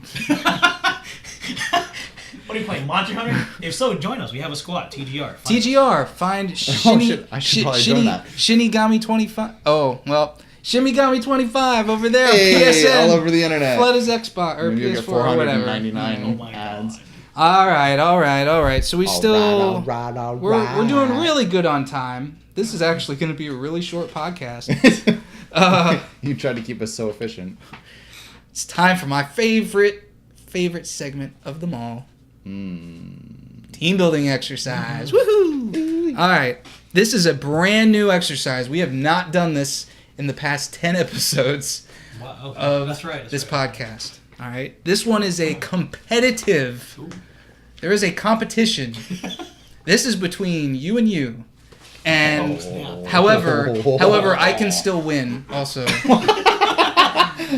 Speaker 2: What are you playing, Monster Hunter? If so, join us. We have a squad, TGR.
Speaker 1: TGR. Find
Speaker 3: shit. I should probably join that.
Speaker 1: Shinigami 25. Oh well, Shinigami 25 over there.
Speaker 3: Hey,
Speaker 1: PSN.
Speaker 3: all over the internet.
Speaker 1: Flood his Xbox or
Speaker 3: Maybe you'll get
Speaker 1: PS4 or whatever.
Speaker 3: 499
Speaker 2: Oh my
Speaker 3: ads.
Speaker 2: god.
Speaker 1: All right. So we still
Speaker 3: All right.
Speaker 1: we're doing really good on time. This is actually going to be a really short podcast.
Speaker 3: You tried to keep us so efficient.
Speaker 1: It's time for my favorite segment of them all. Team building exercise. Woohoo! All right. This is a brand new exercise. We have not done this in the past 10 episodes
Speaker 2: Wow, okay.
Speaker 1: of
Speaker 2: That's right.
Speaker 1: this podcast. All right. This one is a competitive. There is a competition. This is between you and you. And however, I can still win also.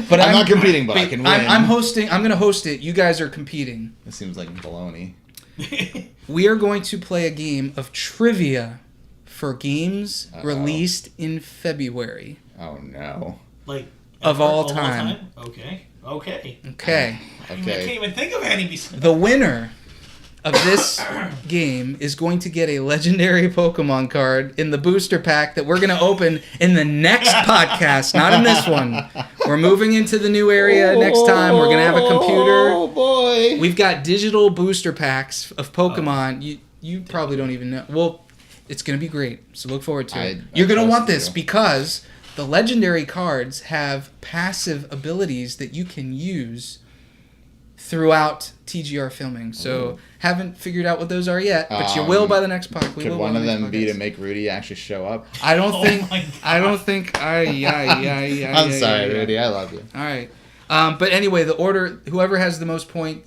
Speaker 1: But
Speaker 3: I'm not competing, but I can win.
Speaker 1: I'm hosting. I'm going to host it. You guys are competing.
Speaker 3: This seems like baloney.
Speaker 1: We are going to play a game of trivia for games released in February.
Speaker 3: Oh no.
Speaker 2: Like
Speaker 1: Of
Speaker 2: ever?
Speaker 1: all time.
Speaker 2: Okay.
Speaker 1: Okay.
Speaker 2: I can't
Speaker 3: Okay.
Speaker 2: even think of any besides.
Speaker 1: The winner of this game is going to get a legendary Pokemon card in the booster pack that we're going to open in the next podcast, not in this one. We're moving into the new area next time. We're going to have a computer.
Speaker 3: Oh boy.
Speaker 1: We've got digital booster packs of Pokemon. You probably don't even know. Well, it's going to be great. So look forward to it. You're going to want this because the legendary cards have passive abilities that you can use throughout TGR filming. So haven't figured out what those are yet, but you will by the next podcast.
Speaker 3: Could one of them be to make Rudy actually show up?
Speaker 1: I don't
Speaker 2: Oh
Speaker 1: think.
Speaker 2: my God.
Speaker 1: I don't think.
Speaker 3: I'm sorry, Rudy. I love you.
Speaker 1: All right. But anyway, the order. Whoever has the most point.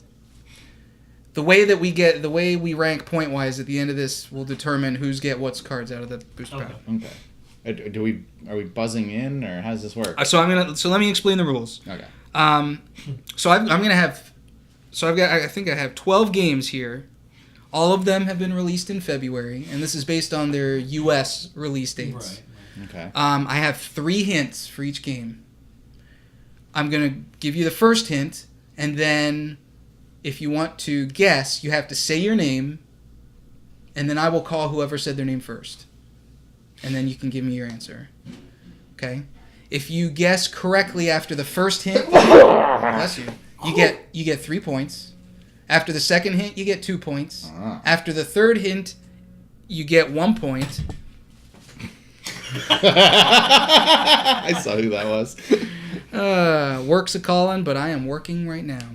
Speaker 1: The way we rank point wise at the end of this will determine who's get what's cards out of the booster pack.
Speaker 3: Okay. Are we buzzing in, or how does this work?
Speaker 1: So let me explain the rules.
Speaker 3: Okay.
Speaker 1: So I'm gonna have. So I think I have 12 games here. All of them have been released in February, and this is based on their U.S. release dates.
Speaker 2: Right.
Speaker 3: Okay.
Speaker 1: I have 3 hints for each game. I'm going to give you the first hint, and then if you want to guess, you have to say your name, and then I will call whoever said their name first. And then you can give me your answer. Okay? If you guess correctly after the first hint, bless you, you get 3 points. After the second hint, you get 2 points. After the third hint, you get 1 point.
Speaker 3: I saw who that was.
Speaker 1: Work's a calling, but I am working right now.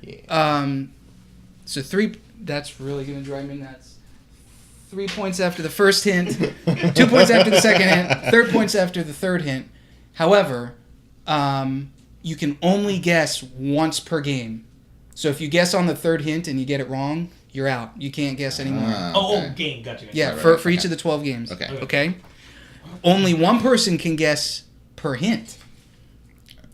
Speaker 3: Yeah.
Speaker 1: So 3. That's really gonna drive me nuts. 3 points after the first hint, 2 points after the second hint, 3 points after the third hint. However, you can only guess once per game. So if you guess on the third hint and you get it wrong, you're out. You can't guess anymore.
Speaker 2: Game. Gotcha.
Speaker 1: Yeah,
Speaker 3: Right,
Speaker 1: for each of the 12 games.
Speaker 3: Okay.
Speaker 1: Okay? Only one person can guess per hint.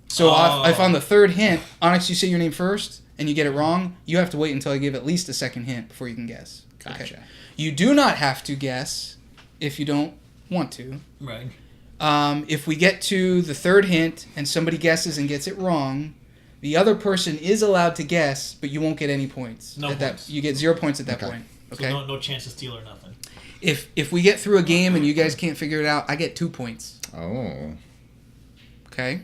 Speaker 1: So if on the third hint, Onyx, you say your name first and you get it wrong, you have to wait until I give at least a second hint before you can guess.
Speaker 3: Gotcha.
Speaker 1: Okay. You do not have to guess if you don't want to.
Speaker 2: Right.
Speaker 1: If we get to the third hint and somebody guesses and gets it wrong, the other person is allowed to guess, but you won't get any points.
Speaker 2: No points.
Speaker 1: You get 0 points at that point. Okay.
Speaker 2: So no chance to steal or nothing.
Speaker 1: If we get through a game and you guys can't figure it out, I get 2 points.
Speaker 3: Oh.
Speaker 1: Okay.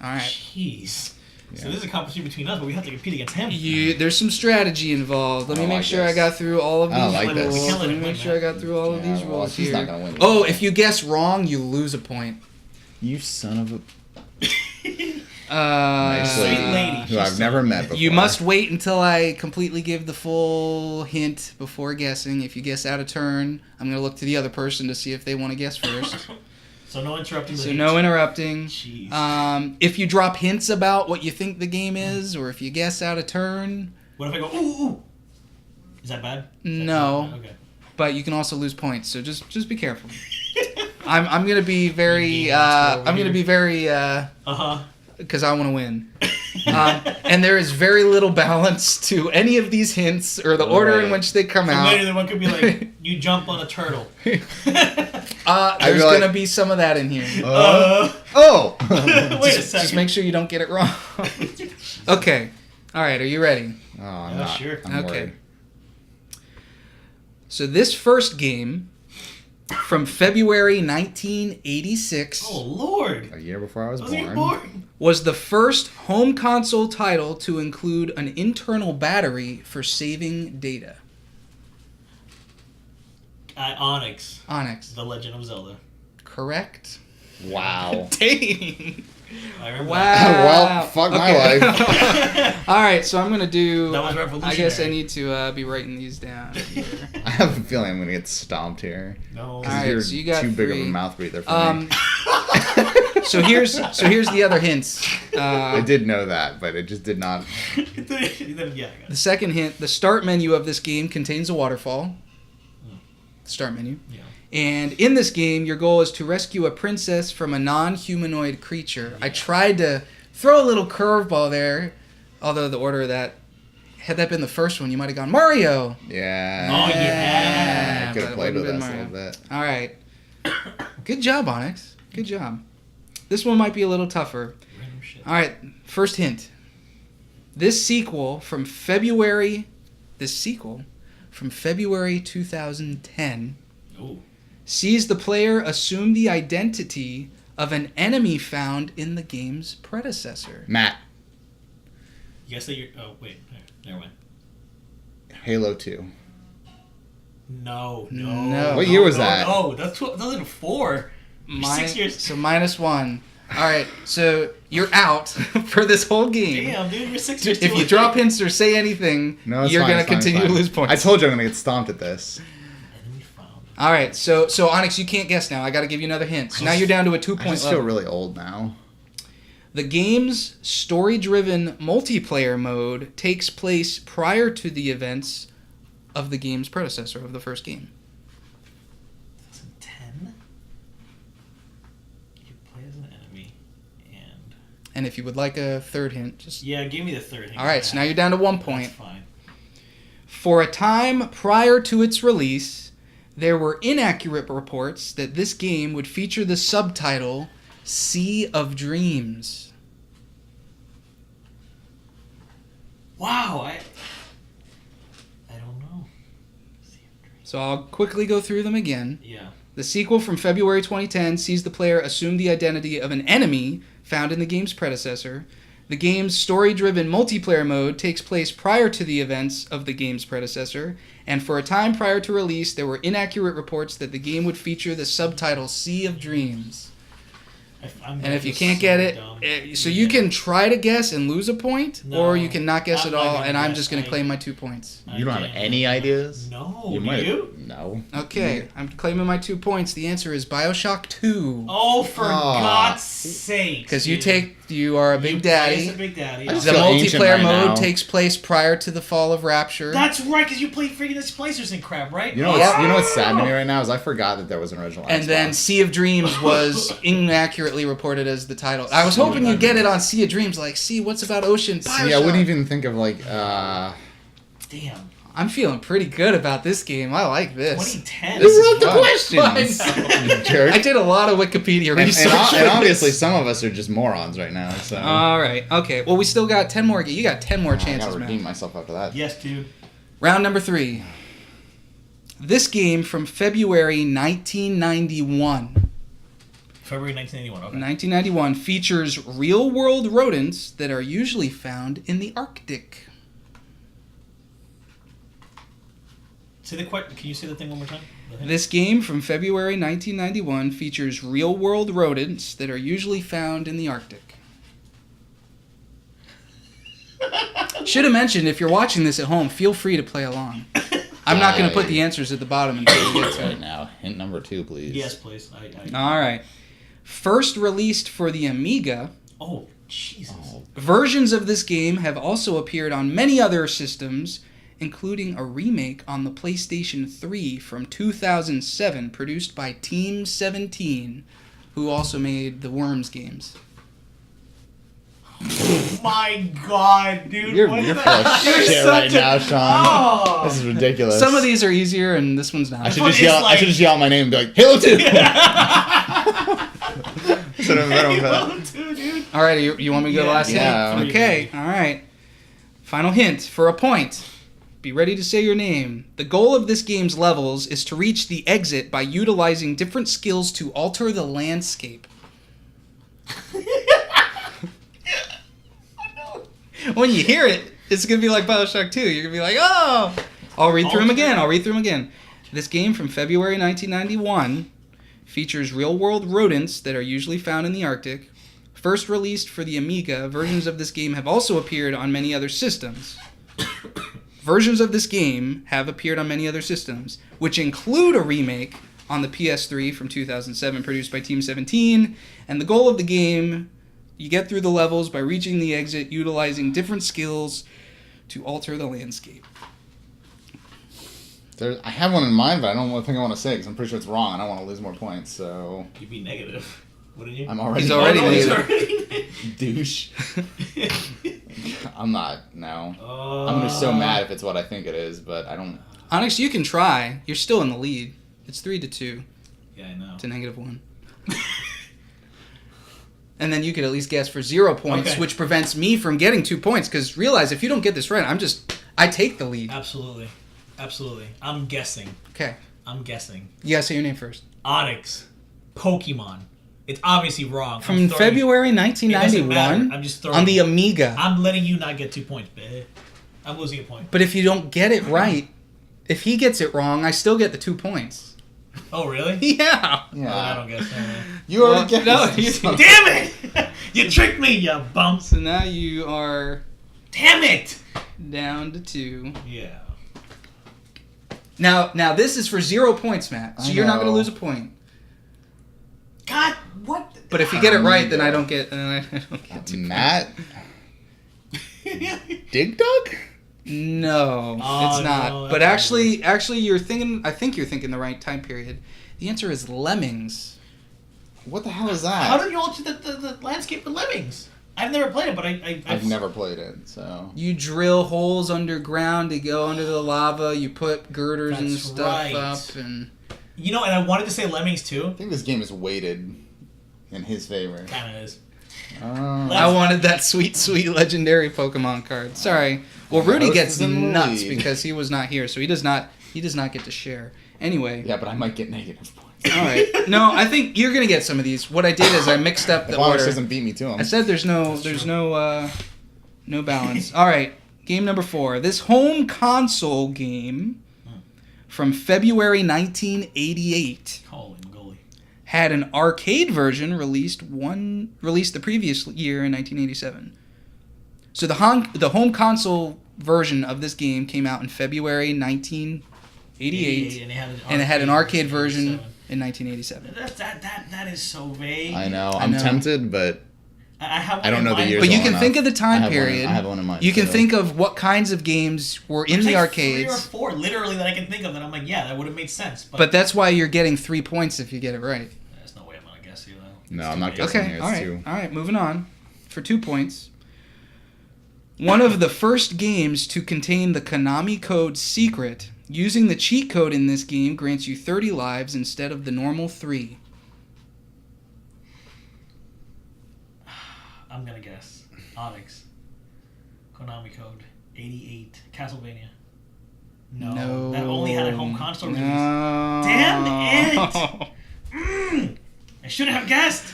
Speaker 1: All right.
Speaker 2: Jeez.
Speaker 3: Yeah.
Speaker 2: So this is a competition between us, but we have to compete against him.
Speaker 1: There's some strategy involved. Let me
Speaker 3: I don't
Speaker 1: make
Speaker 3: like
Speaker 1: sure
Speaker 3: this.
Speaker 1: I got through all of these
Speaker 3: I don't like
Speaker 1: rules.
Speaker 3: this.
Speaker 1: Let me make sure I got through all of these
Speaker 3: well,
Speaker 1: rules
Speaker 3: he's
Speaker 1: here.
Speaker 3: not gonna win.
Speaker 1: Oh, if you guess wrong, you lose a point.
Speaker 3: You son of a
Speaker 1: Nice
Speaker 2: Sweet lady.
Speaker 3: who I've never met before.
Speaker 1: You must wait until I completely give the full hint before guessing. If you guess out of turn, I'm going to look to the other person to see if they want to guess first.
Speaker 2: So no interrupting the
Speaker 1: So
Speaker 2: hints.
Speaker 1: no interrupting.
Speaker 2: Jeez.
Speaker 1: If you drop hints about what you think the game is, or if you guess out a turn,
Speaker 2: What if I go, ooh, ooh? Is that bad?
Speaker 1: No.
Speaker 2: Okay.
Speaker 1: but you can also lose points. So just be careful. I'm gonna be very
Speaker 2: Uh-huh.
Speaker 1: because I want to win. And there is very little balance to any of these hints or the order in which they come
Speaker 2: So
Speaker 1: out.
Speaker 2: literally, one could be like, you jump on a turtle.
Speaker 1: There's gonna be some of that in here.
Speaker 3: Oh!
Speaker 2: Wait a second.
Speaker 1: Just make sure you don't get it wrong. Okay. All right. Are you ready?
Speaker 3: Oh, I'm
Speaker 2: Yeah,
Speaker 3: not.
Speaker 2: sure.
Speaker 3: I'm
Speaker 1: Okay.
Speaker 3: worried.
Speaker 1: So this first game from February 1986
Speaker 2: Oh, Lord.
Speaker 3: A year before I was
Speaker 2: Wasn't you
Speaker 3: born.
Speaker 2: born?
Speaker 1: was the first home console title to include an internal battery for saving data.
Speaker 2: Onyx.
Speaker 1: Onyx.
Speaker 2: The Legend of Zelda.
Speaker 1: Correct.
Speaker 3: Wow.
Speaker 1: Dang.
Speaker 2: I remember
Speaker 1: Wow.
Speaker 2: that.
Speaker 3: Well, fuck my life.
Speaker 1: All right, so I'm gonna do.
Speaker 2: That was
Speaker 1: I
Speaker 2: revolutionary.
Speaker 1: guess I need to be writing these down. Here.
Speaker 3: I have a feeling I'm gonna get stomped here.
Speaker 2: No.
Speaker 1: All right,
Speaker 3: You're
Speaker 1: so you got
Speaker 3: too big of
Speaker 1: three.
Speaker 3: a mouth breather for me.
Speaker 1: So here's the other hints.
Speaker 3: I did know that, but it just did not.
Speaker 2: Yeah, I got
Speaker 1: The second hint: the start menu of this game contains a waterfall. The start menu.
Speaker 2: Yeah.
Speaker 1: And in this game, your goal is to rescue a princess from a non-humanoid creature. I tried to throw a little curveball there, although the order of that, had that been the first one, you might have gone Mario.
Speaker 3: Yeah.
Speaker 2: Oh, yeah.
Speaker 3: I could
Speaker 1: but
Speaker 3: have
Speaker 1: it
Speaker 3: played with
Speaker 1: wouldn't
Speaker 3: us
Speaker 1: have
Speaker 3: a
Speaker 1: been
Speaker 3: little bit.
Speaker 1: All right. Good job, Onyx. Good job. This one might be a little tougher.
Speaker 2: Random shit.
Speaker 1: All right, first hint. This sequel from February 2010
Speaker 2: Oh.
Speaker 1: sees the player assume the identity of an enemy found in the game's predecessor.
Speaker 3: Matt,
Speaker 2: You guys say you're... Oh, wait. Never mind.
Speaker 3: Halo 2.
Speaker 2: No.
Speaker 1: No.
Speaker 3: What year was that?
Speaker 2: No, that's 2004. You're 6 years...
Speaker 1: So -1. All right, so you're out for this whole game.
Speaker 2: Damn, dude, you're 6 years
Speaker 1: If
Speaker 2: too
Speaker 1: you
Speaker 2: late.
Speaker 1: drop hints or say anything,
Speaker 3: No, it's
Speaker 1: you're
Speaker 3: fine,
Speaker 1: going to
Speaker 3: it's fine, it's
Speaker 1: continue to
Speaker 3: fine.
Speaker 1: lose points.
Speaker 3: I told you I'm gonna get stomped at this.
Speaker 2: Enemy found.
Speaker 1: All right, so Onyx, you can't guess now. I got to give you another hint. So now you're down to a 2-point
Speaker 3: I just
Speaker 1: level.
Speaker 3: feel really old now.
Speaker 1: The game's story-driven multiplayer mode takes place prior to the events of the game's predecessor of the first game.
Speaker 2: 2010? You play as an enemy, and...
Speaker 1: And if you would like a third hint, just...
Speaker 2: Yeah, give me the third hint.
Speaker 1: All right, so now you're down to 1 point.
Speaker 2: That's fine.
Speaker 1: For a time prior to its release, there were inaccurate reports that this game would feature the subtitle Sea of Dreams.
Speaker 2: Wow, I don't know.
Speaker 1: So I'll quickly go through them again.
Speaker 2: Yeah.
Speaker 1: The sequel from February 2010 sees the player assume the identity of an enemy found in the game's predecessor. The game's story-driven multiplayer mode takes place prior to the events of the game's predecessor, and for a time prior to release, there were inaccurate reports that the game would feature the subtitle Sea of Dreams. And if you can't get it, so you can try to guess and lose a point, or you can not guess
Speaker 2: I'm
Speaker 1: at
Speaker 2: not
Speaker 1: all,
Speaker 2: gonna
Speaker 1: and I'm
Speaker 2: guess.
Speaker 1: just going to claim my 2 points.
Speaker 3: You don't have any ideas?
Speaker 2: No,
Speaker 3: You
Speaker 2: do
Speaker 3: might.
Speaker 2: you?
Speaker 3: No.
Speaker 1: Okay, I'm claiming my 2 points. The answer is BioShock 2.
Speaker 2: Oh, for
Speaker 3: Aw.
Speaker 2: God's sake!
Speaker 1: Because
Speaker 2: dude.
Speaker 1: you are a big
Speaker 2: You play as
Speaker 1: daddy.
Speaker 2: a big daddy.
Speaker 3: I just
Speaker 1: The
Speaker 3: feel ancient
Speaker 1: multiplayer
Speaker 3: right
Speaker 1: mode
Speaker 3: now.
Speaker 1: takes place prior to the fall of Rapture.
Speaker 2: That's right, because you play freaking Splicers and crap, right?
Speaker 3: You know what's sad to me right now is I forgot that there was an original
Speaker 1: And
Speaker 3: Xbox.
Speaker 1: then Sea of Dreams was inaccurately reported as the title. I was hoping you'd get it on Sea of Dreams, like, see, what's about ocean?
Speaker 3: See, I
Speaker 1: BioShock.
Speaker 3: wouldn't even think of like
Speaker 2: Damn.
Speaker 1: I'm feeling pretty good about this game. I like this.
Speaker 2: 2010.
Speaker 3: This is
Speaker 1: wrote the
Speaker 3: fun.
Speaker 1: questions.
Speaker 3: you jerk.
Speaker 1: I did a lot of Wikipedia
Speaker 3: and,
Speaker 1: research.
Speaker 3: and,
Speaker 1: for
Speaker 3: and obviously
Speaker 1: this.
Speaker 3: some of us are just morons right now. So
Speaker 1: All right. Okay. Well, we still got 10 more. You got 10 more
Speaker 3: I
Speaker 1: chances,
Speaker 3: gotta redeem
Speaker 1: man.
Speaker 3: myself after that.
Speaker 2: Yes, dude.
Speaker 1: Round number 3. This game from February 1991.
Speaker 2: February 1981. Okay.
Speaker 1: 1991 features real-world rodents that are usually found in the Arctic.
Speaker 2: Can you say the thing one more time? The hint?
Speaker 1: This game from February 1991 features real-world rodents that are usually found in the Arctic. Should have mentioned, if you're watching this at home, feel free to play along. I'm not going to put the answers at the bottom until you get to
Speaker 3: Right
Speaker 1: it.
Speaker 3: now, hint number 2, please.
Speaker 2: Yes, please.
Speaker 1: All right. First released for the Amiga,
Speaker 2: Oh, Jesus.
Speaker 1: versions of this game have also appeared on many other systems, including a remake on the PlayStation 3 from 2007 produced by Team 17, who also made the Worms games.
Speaker 2: My God, dude.
Speaker 3: You're
Speaker 2: what
Speaker 3: full
Speaker 2: the
Speaker 3: of
Speaker 2: You're
Speaker 3: shit
Speaker 2: such
Speaker 3: right
Speaker 2: a-
Speaker 3: now, Sean.
Speaker 2: Oh.
Speaker 3: This is ridiculous.
Speaker 1: Some of these are easier, and this one's not.
Speaker 3: I should
Speaker 2: one
Speaker 3: just
Speaker 2: is
Speaker 3: yell. I
Speaker 2: like-
Speaker 3: should just yell out my name and be like, Halo 2. Instead of Venom for that.
Speaker 2: Halo 2, dude.
Speaker 1: All right, you want me to go
Speaker 2: Yeah,
Speaker 1: last
Speaker 3: yeah.
Speaker 1: hint? Okay, all right. Final hint for a point. Be ready to say your name. The goal of this game's levels is to reach the exit by utilizing different skills to alter the landscape. When you hear it, it's going to be like Bioshock 2. You're going to be like, oh! I'll read through them again. This game from February 1991 features real-world rodents that are usually found in the Arctic. First released for the Amiga, versions of this game have also appeared on many other systems. Versions of this game have appeared on many other systems, which include a remake on the PS3 from 2007 produced by Team 17. And the goal of the game, you get through the levels by reaching the exit, utilizing different skills to alter the landscape.
Speaker 3: I have one in mind, but I don't think I want to say it because I'm pretty sure it's wrong. I don't want to lose more points, so
Speaker 2: You'd be negative, wouldn't you?
Speaker 3: I'm already.
Speaker 1: He's already
Speaker 2: Oh, no, he's
Speaker 1: negative.
Speaker 2: already
Speaker 3: douche. I'm not. No.
Speaker 2: Oh.
Speaker 3: I'm gonna be so mad if it's what I think it is, but I don't.
Speaker 1: Onyx, you can try. You're still in the lead. It's 3-2
Speaker 2: Yeah, I know.
Speaker 1: to -1. And then you could at least guess for 0 points,
Speaker 2: Okay.
Speaker 1: which prevents me from getting 2 points. Because realize, if you don't get this right, I take the lead.
Speaker 2: Absolutely. I'm guessing.
Speaker 1: Okay.
Speaker 2: You
Speaker 1: gotta say your name first.
Speaker 2: Onyx. Pokemon. It's obviously wrong.
Speaker 1: From February
Speaker 2: It doesn't matter.
Speaker 1: 1991
Speaker 2: I'm just throwing.
Speaker 1: on the Amiga.
Speaker 2: I'm letting you not get 2 points, babe. I'm losing a point.
Speaker 1: But if you don't get it right, if he gets it wrong, I still get the 2 points.
Speaker 2: Oh, really?
Speaker 1: Yeah.
Speaker 2: Well, then I don't guess.
Speaker 3: You already guessed.
Speaker 1: no, you-
Speaker 2: Damn it! You tricked me, you bump.
Speaker 1: So now you are
Speaker 2: Damn it!
Speaker 1: down to 2.
Speaker 2: Yeah.
Speaker 1: Now this is for 0 points, Matt. So
Speaker 3: I
Speaker 1: you're not
Speaker 3: know.
Speaker 1: going to lose a point.
Speaker 2: God, what?
Speaker 1: But if you get it right, then I don't get. Then I don't get 2 points.
Speaker 3: Matt. Dig Dug?
Speaker 1: No,
Speaker 2: Oh,
Speaker 1: it's not.
Speaker 2: no,
Speaker 1: but
Speaker 2: that's
Speaker 1: actually, you're thinking. I think you're thinking the right time period. The answer is Lemmings.
Speaker 3: What the hell is that?
Speaker 2: How did you alter the landscape with Lemmings? I've never played it, but
Speaker 3: I've never played it, so.
Speaker 1: You drill holes underground to go under the lava. You put girders and
Speaker 2: That's
Speaker 1: stuff
Speaker 2: right.
Speaker 1: up, and
Speaker 2: You know, and I wanted to say Lemmings too.
Speaker 3: I think this game is weighted in his favor.
Speaker 2: Kind of is.
Speaker 1: I wanted that sweet, sweet legendary Pokemon card. Sorry. Well, Rudy
Speaker 3: Host
Speaker 1: gets
Speaker 3: is in the
Speaker 1: nuts
Speaker 3: lead.
Speaker 1: because he was not here, so he does not get to share. Anyway.
Speaker 3: Yeah, but I might get negative points.
Speaker 1: All right. No, I think you're gonna get some of these. What I did is I mixed up
Speaker 3: If
Speaker 1: the
Speaker 3: Onyx
Speaker 1: order.
Speaker 3: doesn't beat me to him.
Speaker 1: I said there's no balance. All right, game number 4. This home console game from February 1988
Speaker 2: Holy moly.
Speaker 1: had an arcade version released the previous year in 1987. So the home console version of this game came out in February 1988, and it had an arcade version in 1987.
Speaker 2: That is so vague.
Speaker 3: I know.
Speaker 1: I
Speaker 3: I'm
Speaker 1: know.
Speaker 3: tempted, but
Speaker 2: I
Speaker 3: don't know the years.
Speaker 1: But you
Speaker 3: well
Speaker 1: can
Speaker 3: enough.
Speaker 1: think of the
Speaker 3: I
Speaker 1: time
Speaker 3: have
Speaker 1: period.
Speaker 3: I have one in mind.
Speaker 1: You can
Speaker 3: so-
Speaker 1: think of what kinds of games were in
Speaker 2: There's
Speaker 1: the
Speaker 2: like 3
Speaker 1: arcades.
Speaker 2: or 4, literally, that I can think of that I'm like, yeah, that would have made sense.
Speaker 1: But that's why you're getting 3 points if you get it right.
Speaker 2: there's no way I'm gonna guess here though.
Speaker 3: No,
Speaker 2: It's
Speaker 3: I'm
Speaker 2: too
Speaker 3: not
Speaker 2: vague.
Speaker 3: guessing.
Speaker 1: Okay,
Speaker 3: it's
Speaker 1: all right,
Speaker 3: too-
Speaker 1: all right. Moving on for 2 points. One of the first games to contain the Konami code secret. Using the cheat code in this game grants you 30 lives instead of the normal 3.
Speaker 2: I'm gonna guess. Onyx. Konami code 88. Castlevania. No. That only had a home console release.
Speaker 1: No.
Speaker 2: Damn it! I should have guessed.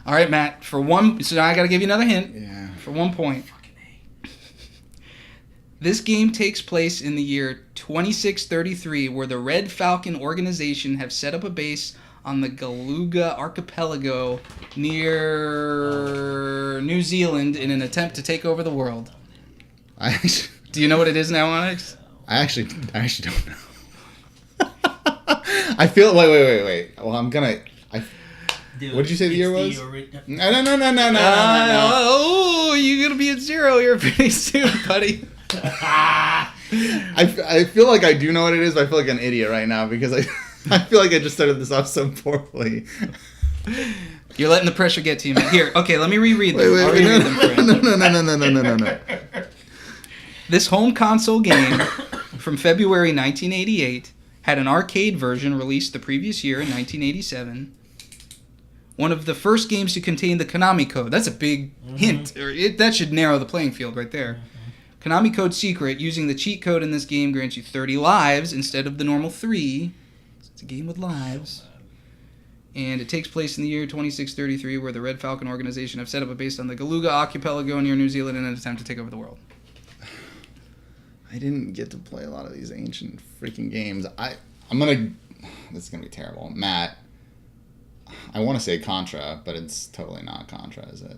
Speaker 1: All right, Matt. For 1, so now I got to give you another hint.
Speaker 3: Yeah.
Speaker 1: For 1 point.
Speaker 2: Fucking A.
Speaker 1: This game takes place in the year 2633, where the Red Falcon organization have set up a base on the Galuga archipelago near New Zealand in an attempt to take over the world. Do you know what it is now, Onyx?
Speaker 3: I actually don't know. I feel. Wait. Well,
Speaker 2: Dude,
Speaker 3: What did you say the year was? No.
Speaker 1: Oh, you're gonna be at 0 here pretty soon, buddy.
Speaker 3: I feel like I do know what it is, but I feel like an idiot right now because I feel like I just started this off so poorly.
Speaker 1: You're letting the pressure get to you, man. Here, okay, let me reread them. I'll reread them for you.
Speaker 3: No.
Speaker 1: This home console game from February 1988 had an arcade version released the previous year in 1987. One of the first games to contain the Konami code. That's a big hint. That should narrow the playing field right there. Konami Code Secret, using the cheat code in this game, grants you 30 lives instead of the normal 3. It's a game with lives. And it takes place in the year 2633, where the Red Falcon organization have set up a base on the Galuga archipelago near New Zealand in an attempt to take over the world.
Speaker 3: I didn't get to play a lot of these ancient freaking games. I'm gonna... This is gonna be terrible. Matt, I want to say Contra, but it's totally not Contra, is it?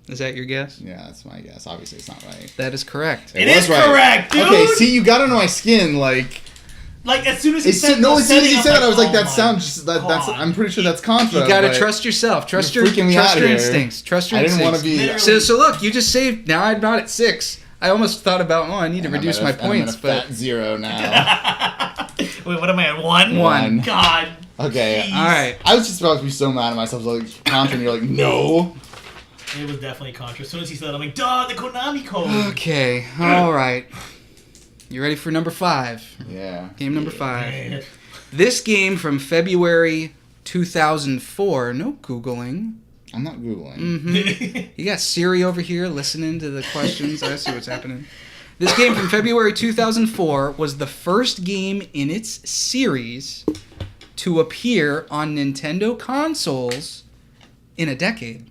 Speaker 1: Is that your guess?
Speaker 3: Yeah, that's my guess. Obviously, it's not right.
Speaker 1: That is correct.
Speaker 2: It is correct, dude!
Speaker 3: Okay, see, you got under my skin, like...
Speaker 2: Like, as soon as he said...
Speaker 3: As soon as you said it, I was like, that
Speaker 2: oh
Speaker 3: sounds... That's. I'm pretty sure that's Contra.
Speaker 1: You gotta trust yourself. Trust your instincts. Trust your
Speaker 3: I didn't want
Speaker 1: instincts.
Speaker 3: to be...
Speaker 1: So look, you just saved... Now I'm not at 6. I almost thought about, I need to reduce my points, but...
Speaker 3: I'm at a fat 0 now.
Speaker 2: Wait, what am I at? 1?
Speaker 1: 1.
Speaker 2: God.
Speaker 3: Okay.
Speaker 2: Jeez.
Speaker 1: Alright.
Speaker 3: I was just about to be so mad at myself. I was like, Contra, and you're like, no.
Speaker 2: It was definitely Contra. As soon as he said that, I'm like, duh, the Konami code.
Speaker 1: Okay, alright. You ready for number 5?
Speaker 3: Yeah.
Speaker 1: Game number 5.
Speaker 2: Man.
Speaker 1: This game from February 2004. No Googling.
Speaker 3: I'm not Googling.
Speaker 1: Mm-hmm. You got Siri over here listening to the questions. I see what's happening. This game from February 2004 was the first game in its series to appear on Nintendo consoles in a decade.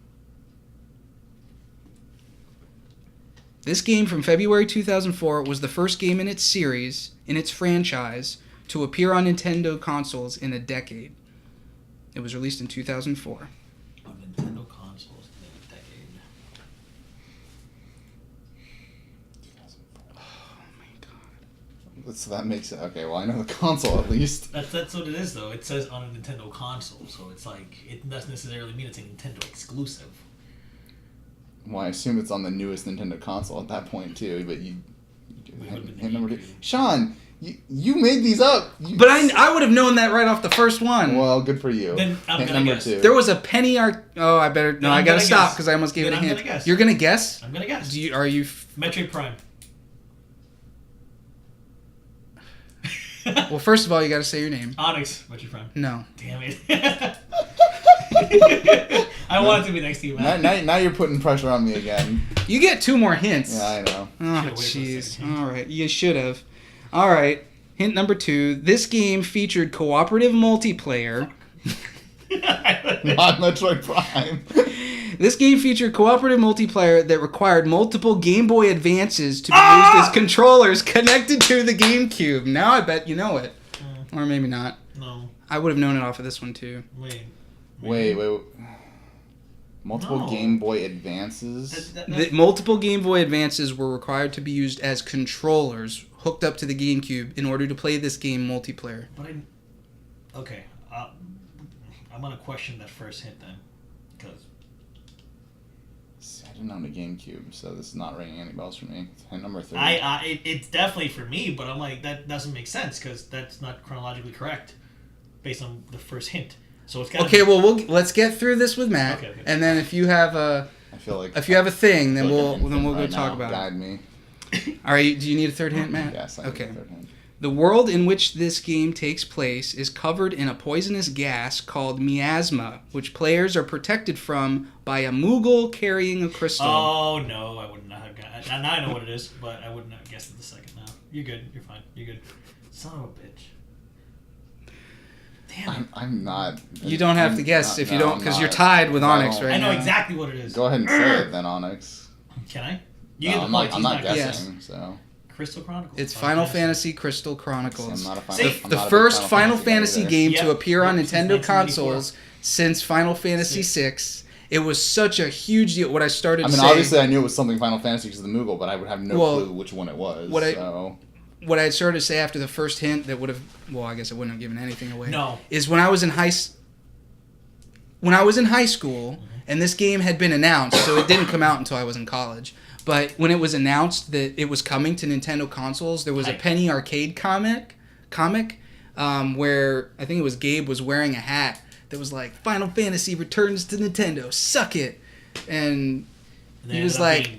Speaker 1: This game from February 2004 was the first game in its series, in its franchise, to appear on Nintendo consoles in a decade. It was released in 2004.
Speaker 2: On Nintendo consoles in a decade.
Speaker 1: Oh my god.
Speaker 3: So that makes it... Okay, well, I know the console at least.
Speaker 2: That's what it is, though. It says on a Nintendo console, so it's like, it doesn't necessarily mean it's a Nintendo exclusive.
Speaker 3: Well, I assume it's on the newest Nintendo console at that point, too, but you... Hit number 2.
Speaker 2: GameCube.
Speaker 3: Sean, you made these up.
Speaker 1: But I would have known that right off the first one.
Speaker 3: Well, good for you.
Speaker 2: Then I'm
Speaker 3: Hit
Speaker 2: gonna
Speaker 3: number
Speaker 2: guess.
Speaker 3: 2.
Speaker 1: There was a penny art. Oh, I better. No,
Speaker 2: Then
Speaker 1: I
Speaker 2: I'm
Speaker 1: gotta
Speaker 2: gonna
Speaker 1: stop
Speaker 2: guess.
Speaker 1: because I almost gave
Speaker 2: Then
Speaker 1: it a
Speaker 2: I'm
Speaker 1: hint.
Speaker 2: gonna guess.
Speaker 1: You're gonna guess?
Speaker 2: I'm gonna guess.
Speaker 1: Are you?
Speaker 2: Metroid Prime.
Speaker 1: Well, first of all, you gotta say your name.
Speaker 2: Onyx. Metroid Prime.
Speaker 1: No.
Speaker 2: Damn it. I wanted to be next to you, man.
Speaker 3: Now you're putting pressure on me again.
Speaker 1: You get 2 more hints.
Speaker 3: Yeah, I know.
Speaker 1: Oh,
Speaker 2: Should've waited for the
Speaker 1: jeez.
Speaker 2: second hint.
Speaker 1: All right, you should have. All right. Hint number 2. This game featured cooperative multiplayer.
Speaker 3: Not Metroid Prime.
Speaker 1: This game featured cooperative multiplayer that required multiple Game Boy Advances to be used as controllers connected to the GameCube. Now I bet you know it. Or maybe not.
Speaker 2: No.
Speaker 1: I would have known it off of this one, too.
Speaker 3: Wait. Multiple
Speaker 2: No.
Speaker 3: Game Boy Advances?
Speaker 1: The multiple Game Boy Advances were required to be used as controllers hooked up to the GameCube in order to play this game multiplayer.
Speaker 2: But okay. I'm gonna question that first hint then, because
Speaker 3: I didn't own a GameCube, so this is not ringing any bells for me. Hint number 3.
Speaker 2: it's definitely for me, but I'm like, that doesn't make sense because that's not chronologically correct based on the first hint. So it's gotta
Speaker 1: Okay,
Speaker 2: be,
Speaker 1: well, let's get through this with Matt,
Speaker 2: Okay.
Speaker 1: and then if you have a
Speaker 3: I feel like...
Speaker 1: thing, then
Speaker 3: I feel
Speaker 1: we'll
Speaker 3: like a hint
Speaker 1: go
Speaker 3: right
Speaker 1: talk
Speaker 3: now.
Speaker 1: about
Speaker 3: Guide
Speaker 1: it.
Speaker 3: me.
Speaker 1: All right, do you need a third hint, Matt?
Speaker 3: Yes, I
Speaker 1: Okay.
Speaker 3: need a third hint.
Speaker 1: The world in which this game takes place is covered in a poisonous gas called miasma, which players are protected from by a Moogle carrying a crystal.
Speaker 2: Oh no, I would not have gotten. Now I know what it is, but I would not have guessed it the second. Now you're good. You're fine. You're good. Son of a bitch. Damn.
Speaker 3: I'm not...
Speaker 1: You don't have to guess if you don't, because you're tied with
Speaker 3: I
Speaker 1: Onyx
Speaker 3: don't-
Speaker 1: right
Speaker 2: I
Speaker 1: now.
Speaker 2: know exactly what it is.
Speaker 3: Go ahead and say it then, Onyx.
Speaker 2: Can I? You
Speaker 3: No,
Speaker 2: get the
Speaker 3: I'm not,
Speaker 2: points.
Speaker 3: I'm
Speaker 2: He's
Speaker 3: not
Speaker 2: guessing.
Speaker 3: guessing, so...
Speaker 2: Crystal Chronicles.
Speaker 1: It's Final Fantasy Crystal Chronicles.
Speaker 3: I'm not a fan.
Speaker 2: See?
Speaker 3: I'm
Speaker 1: The
Speaker 3: not a big
Speaker 1: first Final Fantasy
Speaker 3: guy either.
Speaker 1: game to
Speaker 2: Yep.
Speaker 1: appear on
Speaker 2: Yep, since
Speaker 1: Nintendo
Speaker 2: 1994.
Speaker 1: consoles since Final Fantasy VI. It was such a huge deal. What I started
Speaker 3: I mean,
Speaker 1: saying,
Speaker 3: obviously I knew it was something Final Fantasy because of the Moogle, but I would have no
Speaker 1: Well,
Speaker 3: clue which one it was.
Speaker 1: what I-
Speaker 3: so.
Speaker 1: what I had started to say after the first hint that would have, well, I guess I wouldn't have given anything away.
Speaker 2: No.
Speaker 1: Is when I was in high. when I was in high school, and this game had been announced, so it didn't come out until I was in college. But when it was announced that it was coming to Nintendo consoles, there was a Penny Arcade comic where I think it was Gabe was wearing a hat that was like, Final Fantasy returns to Nintendo, suck it. And he was like,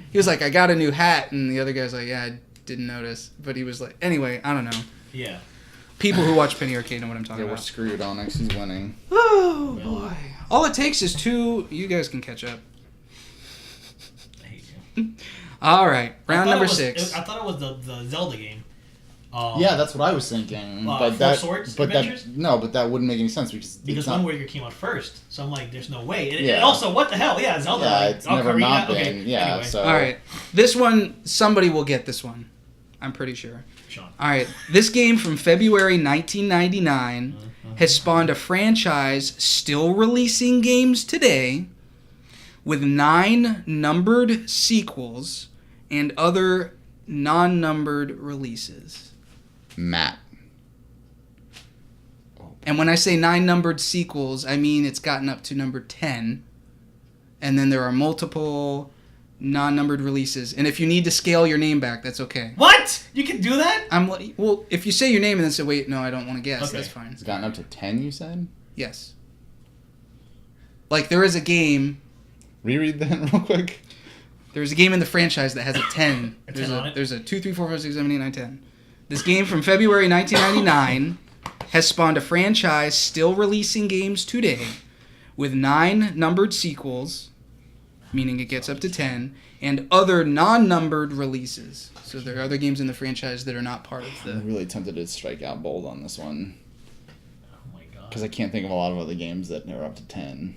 Speaker 1: I got a new hat, and the other guy's like, yeah, I didn't notice. But he was like, anyway, I don't know.
Speaker 2: Yeah.
Speaker 1: People who watch Penny Arcade know what I'm talking
Speaker 3: Yeah, we're
Speaker 1: about.
Speaker 3: screwed. Onyx is winning.
Speaker 1: Oh, boy. All it takes is 2. You guys can catch up.
Speaker 2: I hate you.
Speaker 1: All right. Round number 6.
Speaker 2: I thought it was the Zelda game.
Speaker 3: Yeah, that's what I was thinking. But
Speaker 2: Four
Speaker 3: that,
Speaker 2: Swords
Speaker 3: but
Speaker 2: Adventures?
Speaker 3: but that wouldn't make any sense because
Speaker 2: Wind Waker came out first, so I'm like, there's no way. And,
Speaker 3: Yeah.
Speaker 2: and also, what the hell? Yeah, Zelda.
Speaker 3: Yeah,
Speaker 2: like,
Speaker 3: it's never
Speaker 2: Ocarina?
Speaker 3: not been.
Speaker 2: Okay.
Speaker 3: Yeah,
Speaker 2: Anyway.
Speaker 3: so.
Speaker 1: All right. This one, somebody will get this one. I'm pretty sure.
Speaker 2: Sean.
Speaker 1: All right. This game from February 1999 has spawned a franchise still releasing games today with 9 numbered sequels and other non-numbered releases.
Speaker 3: Matt.
Speaker 1: And when I say 9 numbered sequels, I mean it's gotten up to number 10. And then there are multiple non-numbered releases. And if you need to scale your name back, that's okay.
Speaker 2: What? You can do that?
Speaker 1: Well, if you say your name and then say, wait, no, I don't want to guess,
Speaker 2: Okay.
Speaker 1: that's fine.
Speaker 3: It's gotten up to 10, you said?
Speaker 1: Yes. Like, there is a game...
Speaker 3: Reread that real quick.
Speaker 1: There's a game in the franchise that has a 10.
Speaker 2: A 10 on it?
Speaker 1: There's a 2, 3, 4, 5, 6, 7, 8, 9, 10. This game from February 1999 has spawned a franchise still releasing games today with 9 numbered sequels, meaning it gets up to 10, and other non-numbered releases. So there are other games in the franchise that are not part of
Speaker 3: I'm
Speaker 1: the...
Speaker 3: really tempted to strike out bold on this one.
Speaker 2: Oh my god.
Speaker 3: Because I can't think of a lot of other games that are up to 10.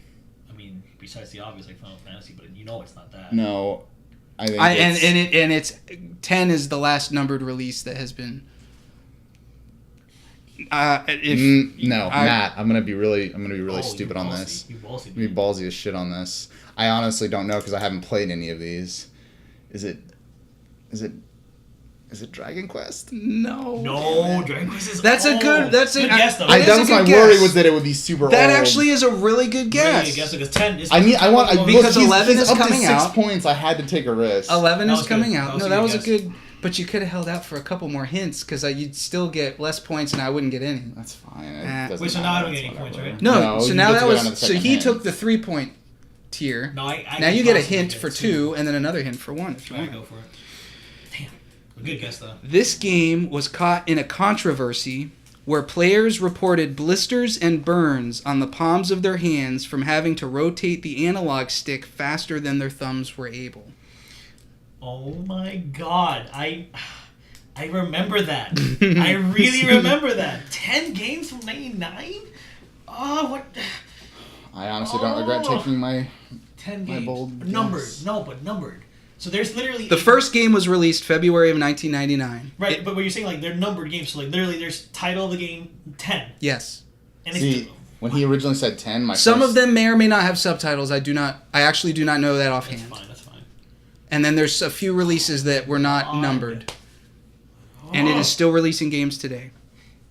Speaker 2: I mean, besides the obvious, like Final Fantasy, but you know it's not that.
Speaker 3: No. I think
Speaker 1: it's 10 is the last numbered release that has been...
Speaker 3: Matt, I'm gonna be really stupid on
Speaker 2: ballsy.
Speaker 3: this.
Speaker 2: You ballsy.
Speaker 3: I'm gonna be ballsy as shit on this. I honestly don't know because I haven't played any of these. Is it Dragon Quest?
Speaker 1: No.
Speaker 2: No, Dragon Quest is
Speaker 1: That's a
Speaker 2: old.
Speaker 1: good... That's a
Speaker 2: Good guess, though.
Speaker 1: that
Speaker 3: That
Speaker 1: is
Speaker 3: was
Speaker 1: a
Speaker 3: my
Speaker 1: good
Speaker 3: worry
Speaker 1: guess.
Speaker 3: was that it would be super
Speaker 1: That
Speaker 3: old.
Speaker 1: actually is a really good guess.
Speaker 2: Really, guess because 10 is...
Speaker 1: Because 11 is
Speaker 3: up
Speaker 1: coming
Speaker 3: to 6
Speaker 1: out.
Speaker 3: points. I had to take a risk.
Speaker 1: 11
Speaker 2: That
Speaker 1: is
Speaker 2: was
Speaker 1: coming
Speaker 2: good.
Speaker 1: out.
Speaker 2: That was
Speaker 1: No,
Speaker 2: a
Speaker 1: that
Speaker 2: good
Speaker 1: was a good... But you could have held out for a couple more hints because you'd still get less points and I wouldn't get any.
Speaker 3: That's fine.
Speaker 1: Wait,
Speaker 2: so now I don't get any points, right?
Speaker 1: No, so
Speaker 3: you
Speaker 1: now
Speaker 3: get
Speaker 1: that
Speaker 3: to go
Speaker 1: was...
Speaker 3: down to the
Speaker 1: So
Speaker 3: second
Speaker 1: he
Speaker 3: hint.
Speaker 1: took the 3-point tier.
Speaker 2: No, I
Speaker 1: Now you get a
Speaker 2: possibly
Speaker 1: hint
Speaker 2: get
Speaker 1: for 2 and then another hint for 1 if you
Speaker 2: Alright,
Speaker 1: want.
Speaker 2: go for it. Damn. A good guess, though.
Speaker 1: This game was caught in a controversy where players reported blisters and burns on the palms of their hands from having to rotate the analog stick faster than their thumbs were able.
Speaker 2: Oh my god. I remember that. I really remember that. 10 games from 99? Oh, what?
Speaker 3: I honestly don't regret taking my
Speaker 2: 10
Speaker 3: My
Speaker 2: games.
Speaker 3: bold
Speaker 2: Numbered.
Speaker 3: guess.
Speaker 2: No, but numbered. So there's literally...
Speaker 1: The first game was released February of 1999.
Speaker 2: Right, but what you're saying, like, they're numbered games. So, like, literally there's title of the game 10.
Speaker 1: Yes.
Speaker 2: And
Speaker 3: See, when he originally said 10,
Speaker 1: Some of them may or may not have subtitles. I actually do not know that
Speaker 2: That's
Speaker 1: offhand.
Speaker 2: fine, that's fine.
Speaker 1: And then there's a few releases that were not
Speaker 2: Odd.
Speaker 1: numbered. And it is still releasing games today.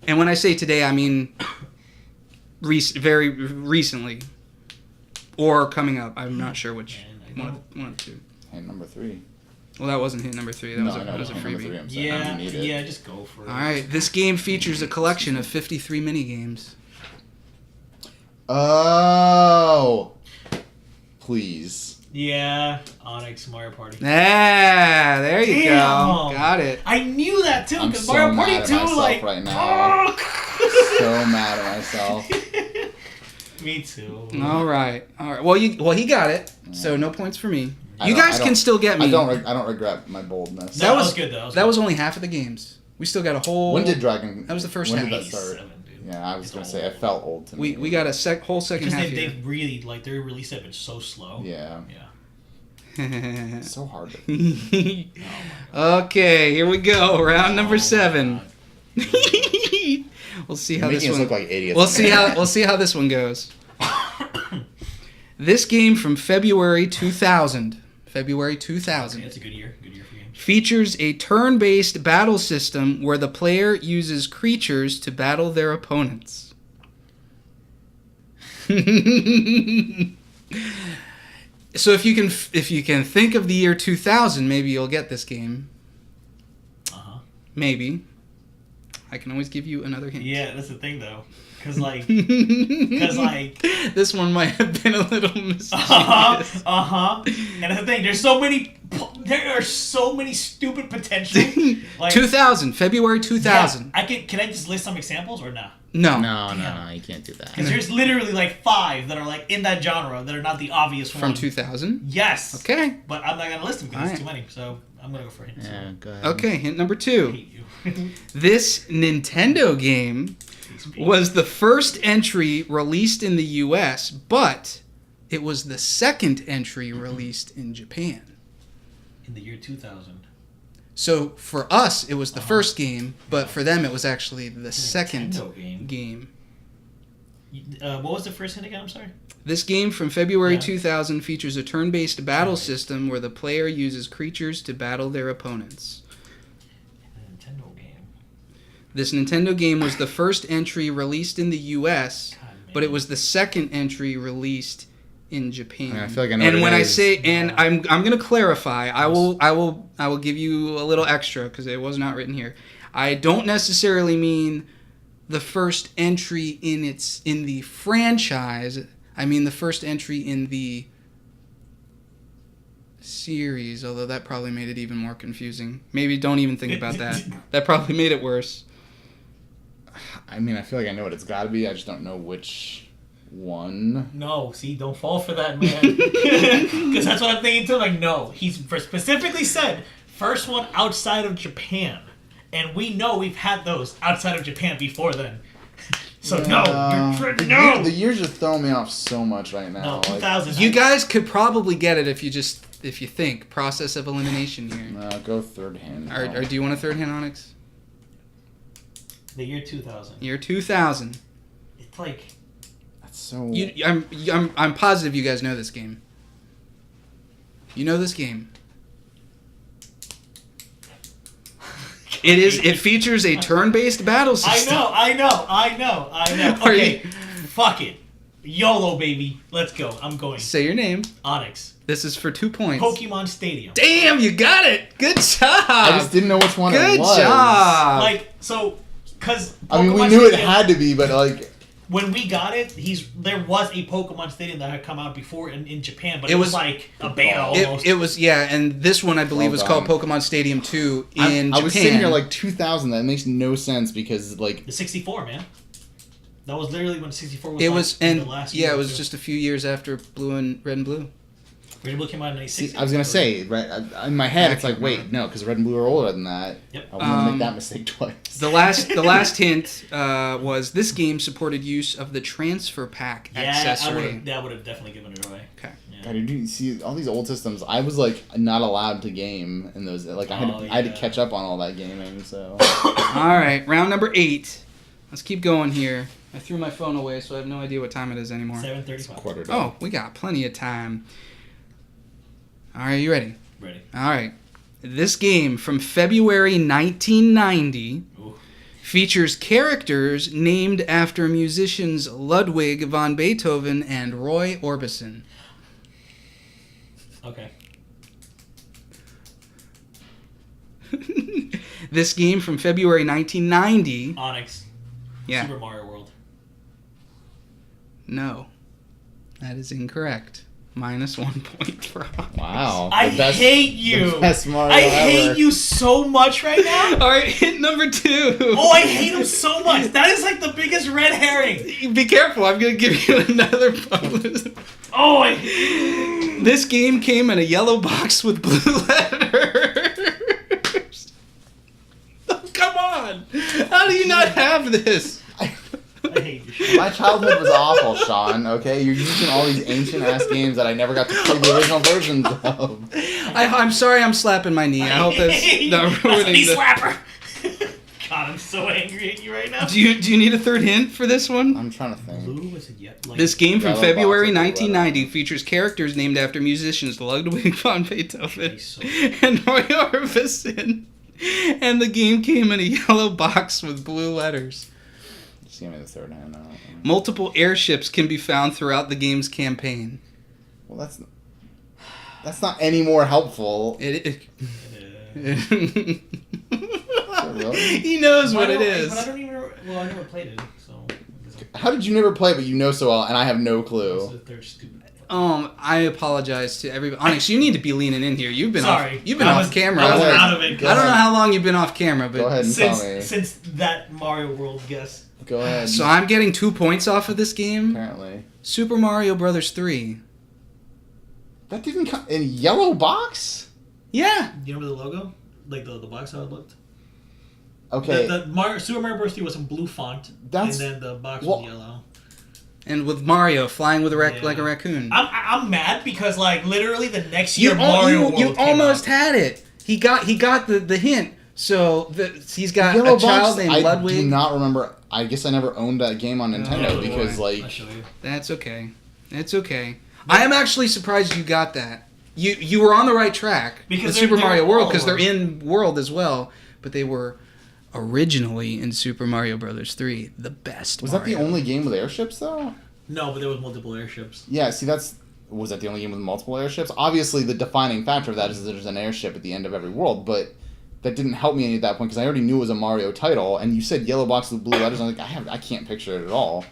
Speaker 1: And when I say today, I mean very recently. Or coming up. I'm not sure which.
Speaker 2: Man, I know.
Speaker 1: One of the two.
Speaker 3: Hint number 3.
Speaker 1: Well, that wasn't hit number 3. That was a
Speaker 3: hint number 3.
Speaker 1: freebie.
Speaker 3: I'm saying I need it.
Speaker 2: Yeah, just go for it.
Speaker 1: Alright, this game features a collection of 53 minigames.
Speaker 3: Oh, please.
Speaker 2: Yeah, Onyx Mario Party.
Speaker 1: Ah, there you
Speaker 2: Damn.
Speaker 1: go. Got it.
Speaker 2: I knew that too,
Speaker 3: I'm
Speaker 2: because
Speaker 3: so
Speaker 2: Mario
Speaker 3: mad
Speaker 2: Party
Speaker 3: at
Speaker 2: 2,
Speaker 3: myself
Speaker 2: like,
Speaker 3: right now.
Speaker 2: oh.
Speaker 3: So mad at myself.
Speaker 2: Me too.
Speaker 1: All right. Well, he got it. So no points for me.
Speaker 3: I
Speaker 1: You
Speaker 3: don't-
Speaker 1: guys
Speaker 3: I don't-
Speaker 1: can still get me.
Speaker 3: I don't regret my boldness.
Speaker 2: No, that was good though.
Speaker 1: That was only half of the games. We still got a whole.
Speaker 3: When did Dragon?
Speaker 1: That was the first
Speaker 3: when
Speaker 1: half.
Speaker 3: did that start?
Speaker 2: 87, dude.
Speaker 3: Yeah, I was
Speaker 2: It's
Speaker 3: gonna say
Speaker 2: old.
Speaker 3: it felt old to me.
Speaker 1: We got a whole second
Speaker 2: Because
Speaker 1: half
Speaker 2: they
Speaker 1: here.
Speaker 2: really, like, their release have been so slow.
Speaker 3: Yeah,
Speaker 2: Yeah.
Speaker 3: it's so hard. To...
Speaker 1: Okay, here we go. Round number
Speaker 2: Oh,
Speaker 1: 7.
Speaker 2: God.
Speaker 1: We'll see
Speaker 3: You're
Speaker 1: how this
Speaker 3: making us
Speaker 1: one.
Speaker 3: look like idiots.
Speaker 1: We'll see how this one goes. This game from February 2000. February 2000.
Speaker 2: Okay, that's a good year. Good year for games.
Speaker 1: Features a turn-based battle system where the player uses creatures to battle their opponents. So if you can think of the year 2000, maybe you'll get this game. Maybe. I can always give you another hint.
Speaker 2: Yeah, that's the thing though. Cause like
Speaker 1: this one might have been a little mischievous.
Speaker 2: And that's the thing. There are so many stupid potential. Like
Speaker 1: 2000, February 2000.
Speaker 2: Yeah, can I just list some examples or nah?
Speaker 1: No.
Speaker 3: No, you can't do that.
Speaker 2: Because there's literally like 5 that are like in that genre that are not the obvious
Speaker 1: From
Speaker 2: one.
Speaker 1: 2000?
Speaker 2: Yes.
Speaker 1: Okay.
Speaker 2: But I'm not gonna list them because
Speaker 1: All
Speaker 2: there's too many. So I'm gonna go for hints.
Speaker 3: Yeah, go ahead.
Speaker 1: Okay, hint number
Speaker 2: I
Speaker 1: 2.
Speaker 2: hate you.
Speaker 1: This Nintendo game was the first entry released in the US, but it was the second entry released in Japan.
Speaker 2: In the year 2000.
Speaker 1: So for us, it was the first game, but for them, it was actually the second
Speaker 2: Nintendo
Speaker 1: game.
Speaker 2: What was the first hint again? I'm sorry.
Speaker 1: This game from February 2000 features a turn-based battle system where the player uses creatures to battle their opponents.
Speaker 2: Nintendo game.
Speaker 1: This Nintendo game was the first entry released in the US, but it was the second entry released in Japan.
Speaker 3: I feel like I know
Speaker 1: and
Speaker 3: what
Speaker 1: when
Speaker 3: it
Speaker 1: I
Speaker 3: is.
Speaker 1: say, and I'm going to clarify, I will give you a little extra because it was not written here. I don't necessarily mean the first entry in the franchise. I mean the first entry in the series, although that probably made it even more confusing. Maybe don't even think about that. That probably made it worse.
Speaker 3: I mean, I feel like I know what it's got to be. I just don't know which one.
Speaker 2: No, see, don't fall for that, man. Because that's what I'm thinking too. Like, no, he's specifically said first one outside of Japan, and we know we've had those outside of Japan before then. So no.
Speaker 3: The years are throwing me off so much right now.
Speaker 2: No, 2000.
Speaker 1: You guys could probably get it if you think process of elimination here.
Speaker 3: No, go third hand.
Speaker 1: Or do you want a third hand, Onyx?
Speaker 2: The year 2000.
Speaker 1: Year 2000.
Speaker 2: It's like
Speaker 3: That's so.
Speaker 1: I'm positive you guys know this game. You know this game. It features a turn-based battle system.
Speaker 2: I know. Okay, fuck it. YOLO, baby. Let's go. I'm going.
Speaker 1: Say your name.
Speaker 2: Onyx.
Speaker 1: This is for 2 points.
Speaker 2: Pokemon Stadium.
Speaker 1: Damn, you got it. Good job.
Speaker 3: I just didn't know which one it
Speaker 1: Good
Speaker 3: was.
Speaker 1: job.
Speaker 2: Like, so, because
Speaker 3: I mean, we knew it had to be, but like.
Speaker 2: When we got it, there was a Pokemon Stadium that had come out before in Japan, but it was like a beta almost.
Speaker 1: It was, yeah, and this one I believe was called Pokemon Stadium 2 in Japan.
Speaker 3: I was sitting here like 2000. That makes no sense because like
Speaker 2: the 64, man. That was literally when 64 was.
Speaker 1: It
Speaker 2: like
Speaker 1: was,
Speaker 2: in
Speaker 1: and
Speaker 2: the last
Speaker 1: yeah,
Speaker 2: year
Speaker 1: it was just a few years after Red and Blue.
Speaker 2: Red and Blue came out in 96.
Speaker 3: I was gonna say, right in my head, it's like, wait, no, because Red and Blue are older than that.
Speaker 2: Yep.
Speaker 3: I wouldn't make that mistake twice.
Speaker 1: The last hint was this game supported use of the transfer pack accessory.
Speaker 2: That would have definitely given it away.
Speaker 1: Okay.
Speaker 2: Yeah.
Speaker 3: God, did you see all these old systems? I was like not allowed to game in those. Like I had to catch up on all that gaming. So.
Speaker 1: All right, round number 8. Let's keep going here. I threw my phone away, so I have no idea what time it is anymore.
Speaker 2: 7:35.
Speaker 3: Quarter to.
Speaker 1: Oh, we got plenty of time. All right, you ready?
Speaker 2: Ready.
Speaker 1: All right. This game from February 1990 features characters named after musicians Ludwig van Beethoven and Roy Orbison.
Speaker 2: Okay.
Speaker 1: This game from February 1990.
Speaker 2: Onyx.
Speaker 1: Yeah.
Speaker 2: Super Mario World.
Speaker 1: No. That is incorrect. -1 point for Onyx.
Speaker 3: Wow.
Speaker 2: I hate you.
Speaker 3: The best Mario
Speaker 2: I
Speaker 3: ever.
Speaker 2: hate you so much right now.
Speaker 1: All right, hint number 2.
Speaker 2: Oh, I hate him so much. That is like the biggest red herring.
Speaker 1: Be careful, I'm going to give you another bonus.
Speaker 2: Oh,
Speaker 1: This game came in a yellow box with blue letters. Oh, come on. How do you not have this?
Speaker 2: I hate you.
Speaker 3: My childhood was awful, Sean. Okay, you're using all these ancient ass games that I never got to play the original versions of.
Speaker 1: I'm sorry, I'm slapping my knee. I hope that's not
Speaker 2: That's a
Speaker 1: ruining
Speaker 2: knee
Speaker 1: the...
Speaker 2: slapper. God, I'm so angry at you right now.
Speaker 1: Do you need a third hint for this one?
Speaker 3: I'm trying to think.
Speaker 2: Blue was it yet? Like,
Speaker 1: This game from
Speaker 3: Yellow
Speaker 1: February
Speaker 3: box,
Speaker 1: 1990 features characters named after musicians Ludwig van Beethoven
Speaker 2: He's so-
Speaker 1: and Roy Orbison. And the game came in a yellow box with blue letters.
Speaker 3: Just give me the third hand.
Speaker 1: Multiple airships can be found throughout the game's campaign.
Speaker 3: Well, that's not any more helpful.
Speaker 1: Really? He knows what it is.
Speaker 2: But I don't even. Well, I never played it, so.
Speaker 3: How did you never play, but you know so well, and I have no clue?
Speaker 2: They're stupid.
Speaker 1: I apologize to everybody. Onyx, you need to be leaning in here. You've been
Speaker 2: Sorry.
Speaker 1: off camera.
Speaker 2: I was
Speaker 3: ahead.
Speaker 2: out of it.
Speaker 1: I don't know how long you've been off camera, but
Speaker 3: Go ahead and tell me.
Speaker 2: Since that Mario World guess.
Speaker 3: Go ahead.
Speaker 1: So I'm getting 2 points off of this game.
Speaker 3: Apparently.
Speaker 1: Super Mario Brothers 3.
Speaker 3: That didn't come in yellow box?
Speaker 1: Yeah.
Speaker 2: Do you remember the logo? Like the box how it looked?
Speaker 3: Okay.
Speaker 2: The Super Mario Bros. 3 was in blue font, and then the box was yellow.
Speaker 1: And with Mario flying with like a raccoon.
Speaker 2: I'm mad because like literally the next year Mario World
Speaker 1: you
Speaker 2: came
Speaker 1: almost
Speaker 2: out.
Speaker 1: had it. He got the hint. So he's got
Speaker 3: Yellow
Speaker 1: a child
Speaker 3: box,
Speaker 1: named
Speaker 3: I
Speaker 1: Ludwig.
Speaker 3: do not remember. I guess I never owned that game on Nintendo because like.
Speaker 2: I'll show you.
Speaker 1: That's okay. It's okay. I am actually surprised you got that. You were on the right track
Speaker 2: because
Speaker 1: with Super Mario World because
Speaker 2: all
Speaker 1: they're in World as well, but they were originally in Super Mario Brothers 3, the best.
Speaker 3: Was
Speaker 1: Mario.
Speaker 3: that the only game with airships though?
Speaker 2: No, but there was multiple airships.
Speaker 3: Yeah, see was that the only game with multiple airships? Obviously the defining factor of that is there's an airship at the end of every world, but that didn't help me any at that point because I already knew it was a Mario title, and you said yellow box with blue letters, and I'm like, I can't picture it at all.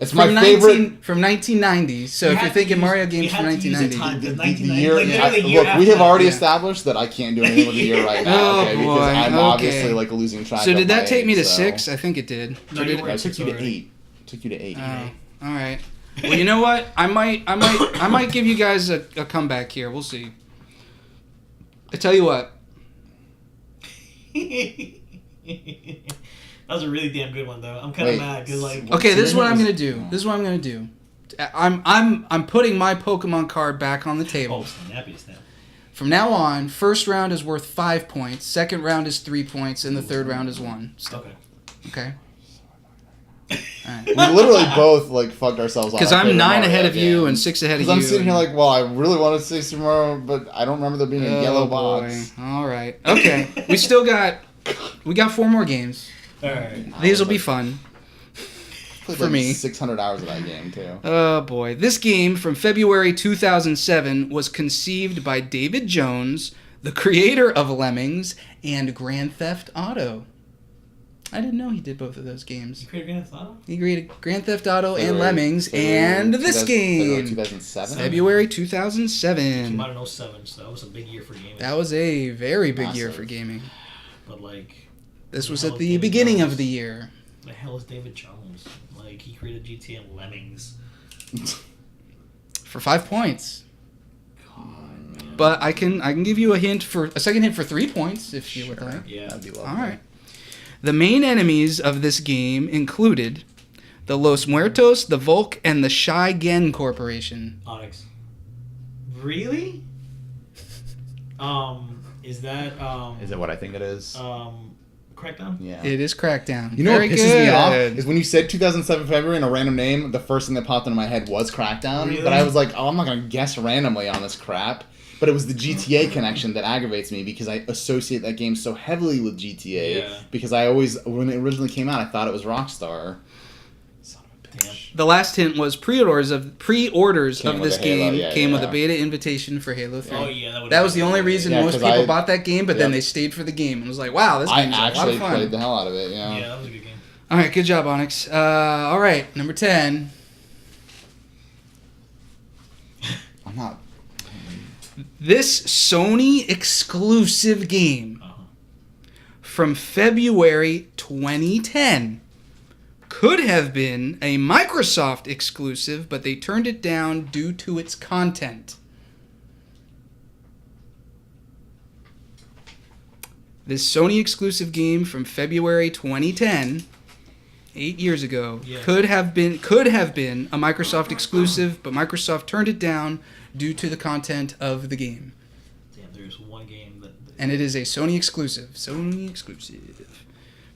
Speaker 3: It's
Speaker 1: from
Speaker 3: my favorite
Speaker 1: from 1990. So if you're thinking Mario games from 1990,
Speaker 3: the year. Look, we have already established that I can't do anything with the year right now. Okay, because I'm obviously like losing track.
Speaker 1: So
Speaker 3: of
Speaker 1: did
Speaker 3: my
Speaker 1: that take me to
Speaker 3: age,
Speaker 1: 6? I think it did.
Speaker 2: No,
Speaker 3: I took you to 8. Took you to 8.
Speaker 1: Oh, all right. Well, you know what? I might give you guys a comeback here. We'll see. I tell you what.
Speaker 2: That was a really damn good one, though. I'm kind of mad because like.
Speaker 1: Okay, this is what I'm gonna do. I'm putting my Pokemon card back on the table.
Speaker 2: Oh, snappy snap.
Speaker 1: From now on, first round is worth 5 points, second round is 3 points, and the third round is 1.
Speaker 2: Okay.
Speaker 1: Okay.
Speaker 3: Right. We literally both like fucked ourselves off.
Speaker 1: Because I'm 9 ahead of you and 6 ahead of you.
Speaker 3: Because I'm sitting here like, well, I really want to say Super Mario, but I don't remember there being a yellow box.
Speaker 1: All right. Okay. We got 4 more games.
Speaker 2: All right.
Speaker 1: These will be fun.
Speaker 3: Played
Speaker 1: for
Speaker 3: like
Speaker 1: me.
Speaker 3: 600 hours of that game too.
Speaker 1: Oh boy. This game from February 2007 was conceived by David Jones, the creator of Lemmings and Grand Theft Auto. I didn't know he did both of those games.
Speaker 2: You created Grand Theft Auto?
Speaker 1: He created Grand Theft Auto and Lemmings and this game.
Speaker 3: 2007?
Speaker 1: February
Speaker 2: Came
Speaker 1: 2007.
Speaker 2: out in 07, so that was a big year for gaming.
Speaker 1: That was a very big year
Speaker 3: Massive.
Speaker 1: for gaming.
Speaker 2: But like.
Speaker 1: This was
Speaker 2: hell
Speaker 1: at
Speaker 2: is
Speaker 1: the
Speaker 2: David
Speaker 1: beginning
Speaker 2: Jones?
Speaker 1: of the year.
Speaker 2: The hell is David Jones? Like, he created GTA and Lemmings.
Speaker 1: For 5 points.
Speaker 2: God, man.
Speaker 1: But I can give you a second hint for 3 points if you would like.
Speaker 2: Yeah.
Speaker 3: That'd be lovely.
Speaker 1: All right. The main enemies of this game included the Los Muertos, the Volk, and the Shy Gen Corporation.
Speaker 2: Onyx. Really? Is that
Speaker 3: Is it what I think it is?
Speaker 2: Crackdown?
Speaker 3: Yeah.
Speaker 1: It is Crackdown.
Speaker 3: You know
Speaker 1: Very
Speaker 3: what pisses me off
Speaker 1: good.
Speaker 3: is when you said 2007 February and a random name, the first thing that popped into my head was Crackdown.
Speaker 2: Really?
Speaker 3: But I was like, oh, I'm not going to guess randomly on this crap. But it was the GTA connection that aggravates me because I associate that game so heavily with GTA.
Speaker 2: Yeah.
Speaker 3: Because I always, when it originally came out, I thought it was Rockstar. Son of a bitch.
Speaker 1: The last hint was pre-orders of
Speaker 3: Came with
Speaker 1: this
Speaker 3: a Halo,
Speaker 1: game
Speaker 3: yeah,
Speaker 1: came with
Speaker 3: yeah.
Speaker 1: a beta invitation for Halo 3.
Speaker 2: Oh, yeah.
Speaker 1: That was the only reason
Speaker 3: Yeah,
Speaker 1: most
Speaker 3: 'cause
Speaker 1: people
Speaker 3: I-
Speaker 1: bought that game, but then
Speaker 3: Yep.
Speaker 1: they stayed for the game and was like, wow, this
Speaker 3: I
Speaker 1: game's a lot
Speaker 3: actually
Speaker 1: of fun.
Speaker 3: played the hell out of it,
Speaker 2: Yeah, that was a good game.
Speaker 1: All right, good job, Onyx. All right, number 10.
Speaker 3: I'm not...
Speaker 1: This Sony exclusive game from February 2010 could have been a Microsoft exclusive, but they turned it down due to its content. This Sony exclusive game from February 2010, 8 years ago,
Speaker 2: Yeah.
Speaker 1: could have been a Microsoft exclusive, but Microsoft turned it down due to the content of the game.
Speaker 2: Damn, there's one game that.
Speaker 1: And it is a Sony exclusive. Sony exclusive.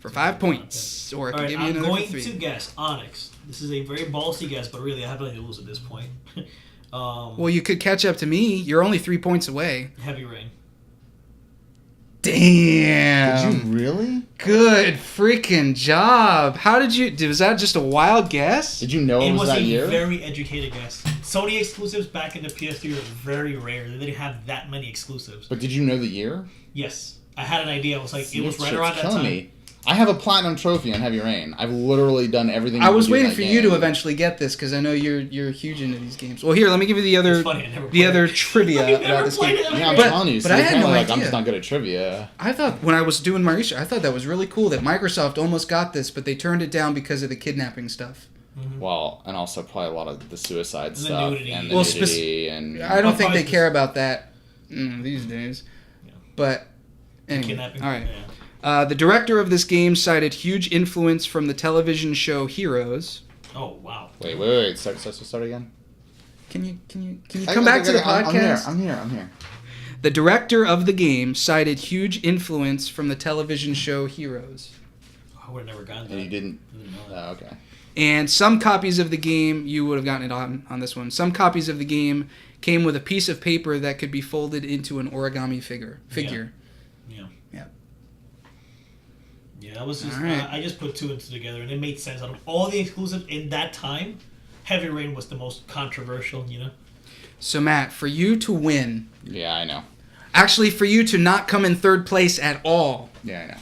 Speaker 1: For 5 points. Or I can
Speaker 2: Alright,
Speaker 1: give you
Speaker 2: I'm
Speaker 1: another
Speaker 2: going
Speaker 1: for 3.
Speaker 2: to guess Onyx. This is a very ballsy guess, but really I have nothing to lose at this point.
Speaker 1: Well, you could catch up to me. You're only 3 points away.
Speaker 2: Heavy Rain.
Speaker 1: Damn.
Speaker 3: Did you really?
Speaker 1: Good freaking job. How did you... Was that just a wild guess?
Speaker 3: Did you know it was
Speaker 2: was
Speaker 3: that
Speaker 2: a
Speaker 3: year?
Speaker 2: very educated guess. Sony exclusives back in the PS3 were very rare. They didn't have that many exclusives.
Speaker 3: But did you know the year?
Speaker 2: Yes. I had an idea. I was like,
Speaker 3: See,
Speaker 2: it was
Speaker 3: this
Speaker 2: right
Speaker 3: shit's
Speaker 2: around that
Speaker 3: killing
Speaker 2: time.
Speaker 3: me. I have a platinum trophy on Heavy Rain. I've literally done everything.
Speaker 1: I was
Speaker 3: you can do in
Speaker 1: waiting
Speaker 3: that
Speaker 1: for
Speaker 3: game.
Speaker 1: you to eventually get this because I know you're huge into these games. Well, here, let me give you the other
Speaker 2: It's funny, I never played it.
Speaker 1: trivia
Speaker 2: I've never
Speaker 1: about this
Speaker 2: played
Speaker 1: game.
Speaker 2: it.
Speaker 3: Yeah, I'm
Speaker 1: But-
Speaker 3: telling you.
Speaker 1: but
Speaker 3: See,
Speaker 1: I had no
Speaker 3: apparently, like, I'm
Speaker 1: idea.
Speaker 3: just not good at trivia.
Speaker 1: I thought when I was doing my research, I thought that was really cool that Microsoft almost got this, but they turned it down because of the kidnapping stuff.
Speaker 3: Well, and also probably a lot of the suicide
Speaker 2: the
Speaker 3: stuff
Speaker 2: nudity.
Speaker 3: and the
Speaker 1: Well,
Speaker 3: nudity and
Speaker 1: I don't think they
Speaker 2: probably
Speaker 1: care about that these days.
Speaker 2: Yeah.
Speaker 1: But anyway,
Speaker 2: Kidnapping.
Speaker 1: all right.
Speaker 2: Yeah.
Speaker 1: The director of this game cited huge influence from the television show Heroes.
Speaker 2: Oh, wow.
Speaker 3: Wait. Start again.
Speaker 1: Can you come back to the podcast?
Speaker 3: I'm here.
Speaker 1: The director of the game cited huge influence from the television show Heroes.
Speaker 2: I would have never gotten that.
Speaker 3: And you didn't.
Speaker 2: I didn't know that.
Speaker 3: Oh, okay.
Speaker 1: And some copies of the game, you would have gotten it on this one. Some copies of the game came with a piece of paper that could be folded into an origami figure.
Speaker 2: Yeah.
Speaker 1: Yeah.
Speaker 2: Yeah, that was just...
Speaker 1: All right.
Speaker 2: I just put two and two together, and it made sense. Out of all the exclusives in that time, Heavy Rain was the most controversial, you know?
Speaker 1: So, Matt, for you to win,
Speaker 3: Yeah, I know.
Speaker 1: actually for you to not come in third place at all,
Speaker 3: Yeah,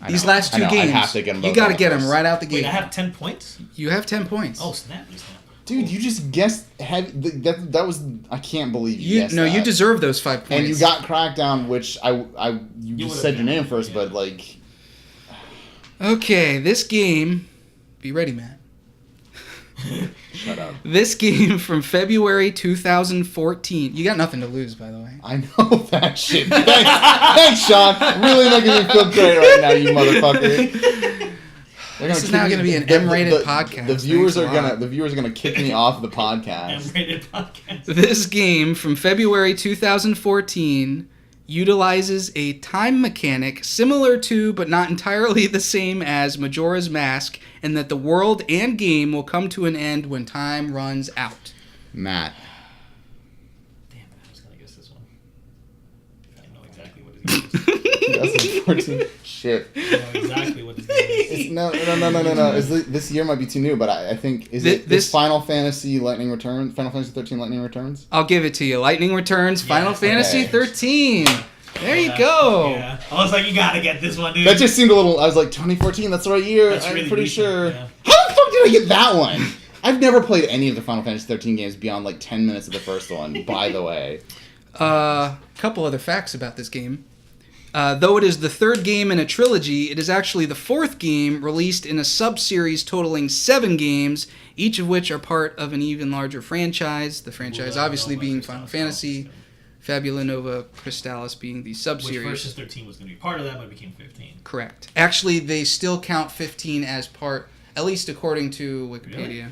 Speaker 3: I know.
Speaker 1: these last two
Speaker 3: I know.
Speaker 1: games,
Speaker 3: I have to get them
Speaker 1: you
Speaker 3: both
Speaker 1: got to
Speaker 3: out
Speaker 1: get them
Speaker 3: first.
Speaker 1: right out the gate.
Speaker 2: Wait, I have 10 points?
Speaker 1: You have 10 points.
Speaker 2: Oh, snappy snap.
Speaker 3: Dude, you just guessed that was I can't believe you guessed that.
Speaker 1: you deserve those 5 points.
Speaker 3: And you got Crackdown, which you just
Speaker 2: would've
Speaker 3: said your name
Speaker 2: got it,
Speaker 3: first,
Speaker 2: yeah.
Speaker 3: but like
Speaker 1: Okay, this game... Be ready, Matt.
Speaker 3: shut up.
Speaker 1: This game from February 2014. You got nothing to lose, by the way.
Speaker 3: I know that shit. Thanks, Sean. Really making me feel great right now, you motherfucker.
Speaker 1: This is now going to be an M-rated podcast.
Speaker 3: The viewers
Speaker 1: Thanks a lot.
Speaker 3: the viewers are gonna kick me off the podcast.
Speaker 2: M-rated podcast.
Speaker 1: This game from February 2014 utilizes a time mechanic similar to, but not entirely the same as, Majora's Mask, and that the world and game will come to an end when time runs out.
Speaker 3: Matt.
Speaker 2: Damn it, I was going to guess this one. I know exactly what this game is.
Speaker 3: 2014. Shit.
Speaker 2: I know exactly what this game is.
Speaker 3: It's, no. This year might be too new, but I think this Final Fantasy Lightning Returns? Final Fantasy 13 Lightning Returns?
Speaker 1: I'll give it to you. Lightning Returns, Final
Speaker 2: Yes,
Speaker 1: Fantasy
Speaker 3: okay.
Speaker 1: 13. There you go.
Speaker 2: Yeah. I was like, you got to get this one, dude.
Speaker 3: That just seemed a little. I was like, 2014. That's the right year.
Speaker 2: That's
Speaker 3: I'm
Speaker 2: really
Speaker 3: pretty
Speaker 2: recent,
Speaker 3: sure.
Speaker 2: yeah.
Speaker 3: How the fuck did I get that one? I've never played any of the Final Fantasy 13 games beyond like 10 minutes of the first one. By the way,
Speaker 1: Couple other facts about this game. Though it is the third game in a trilogy, it is actually the fourth game released in a sub-series totaling 7 games, each of which are part of an even larger franchise. The franchise obviously being Final Fantasy, Fabula Nova Crystallis being the
Speaker 2: Which
Speaker 1: sub-series.
Speaker 2: versus 13 was going to be part of that, but it became 15.
Speaker 1: Correct. Actually, they still count 15 as part, at least according to Wikipedia.
Speaker 2: Really?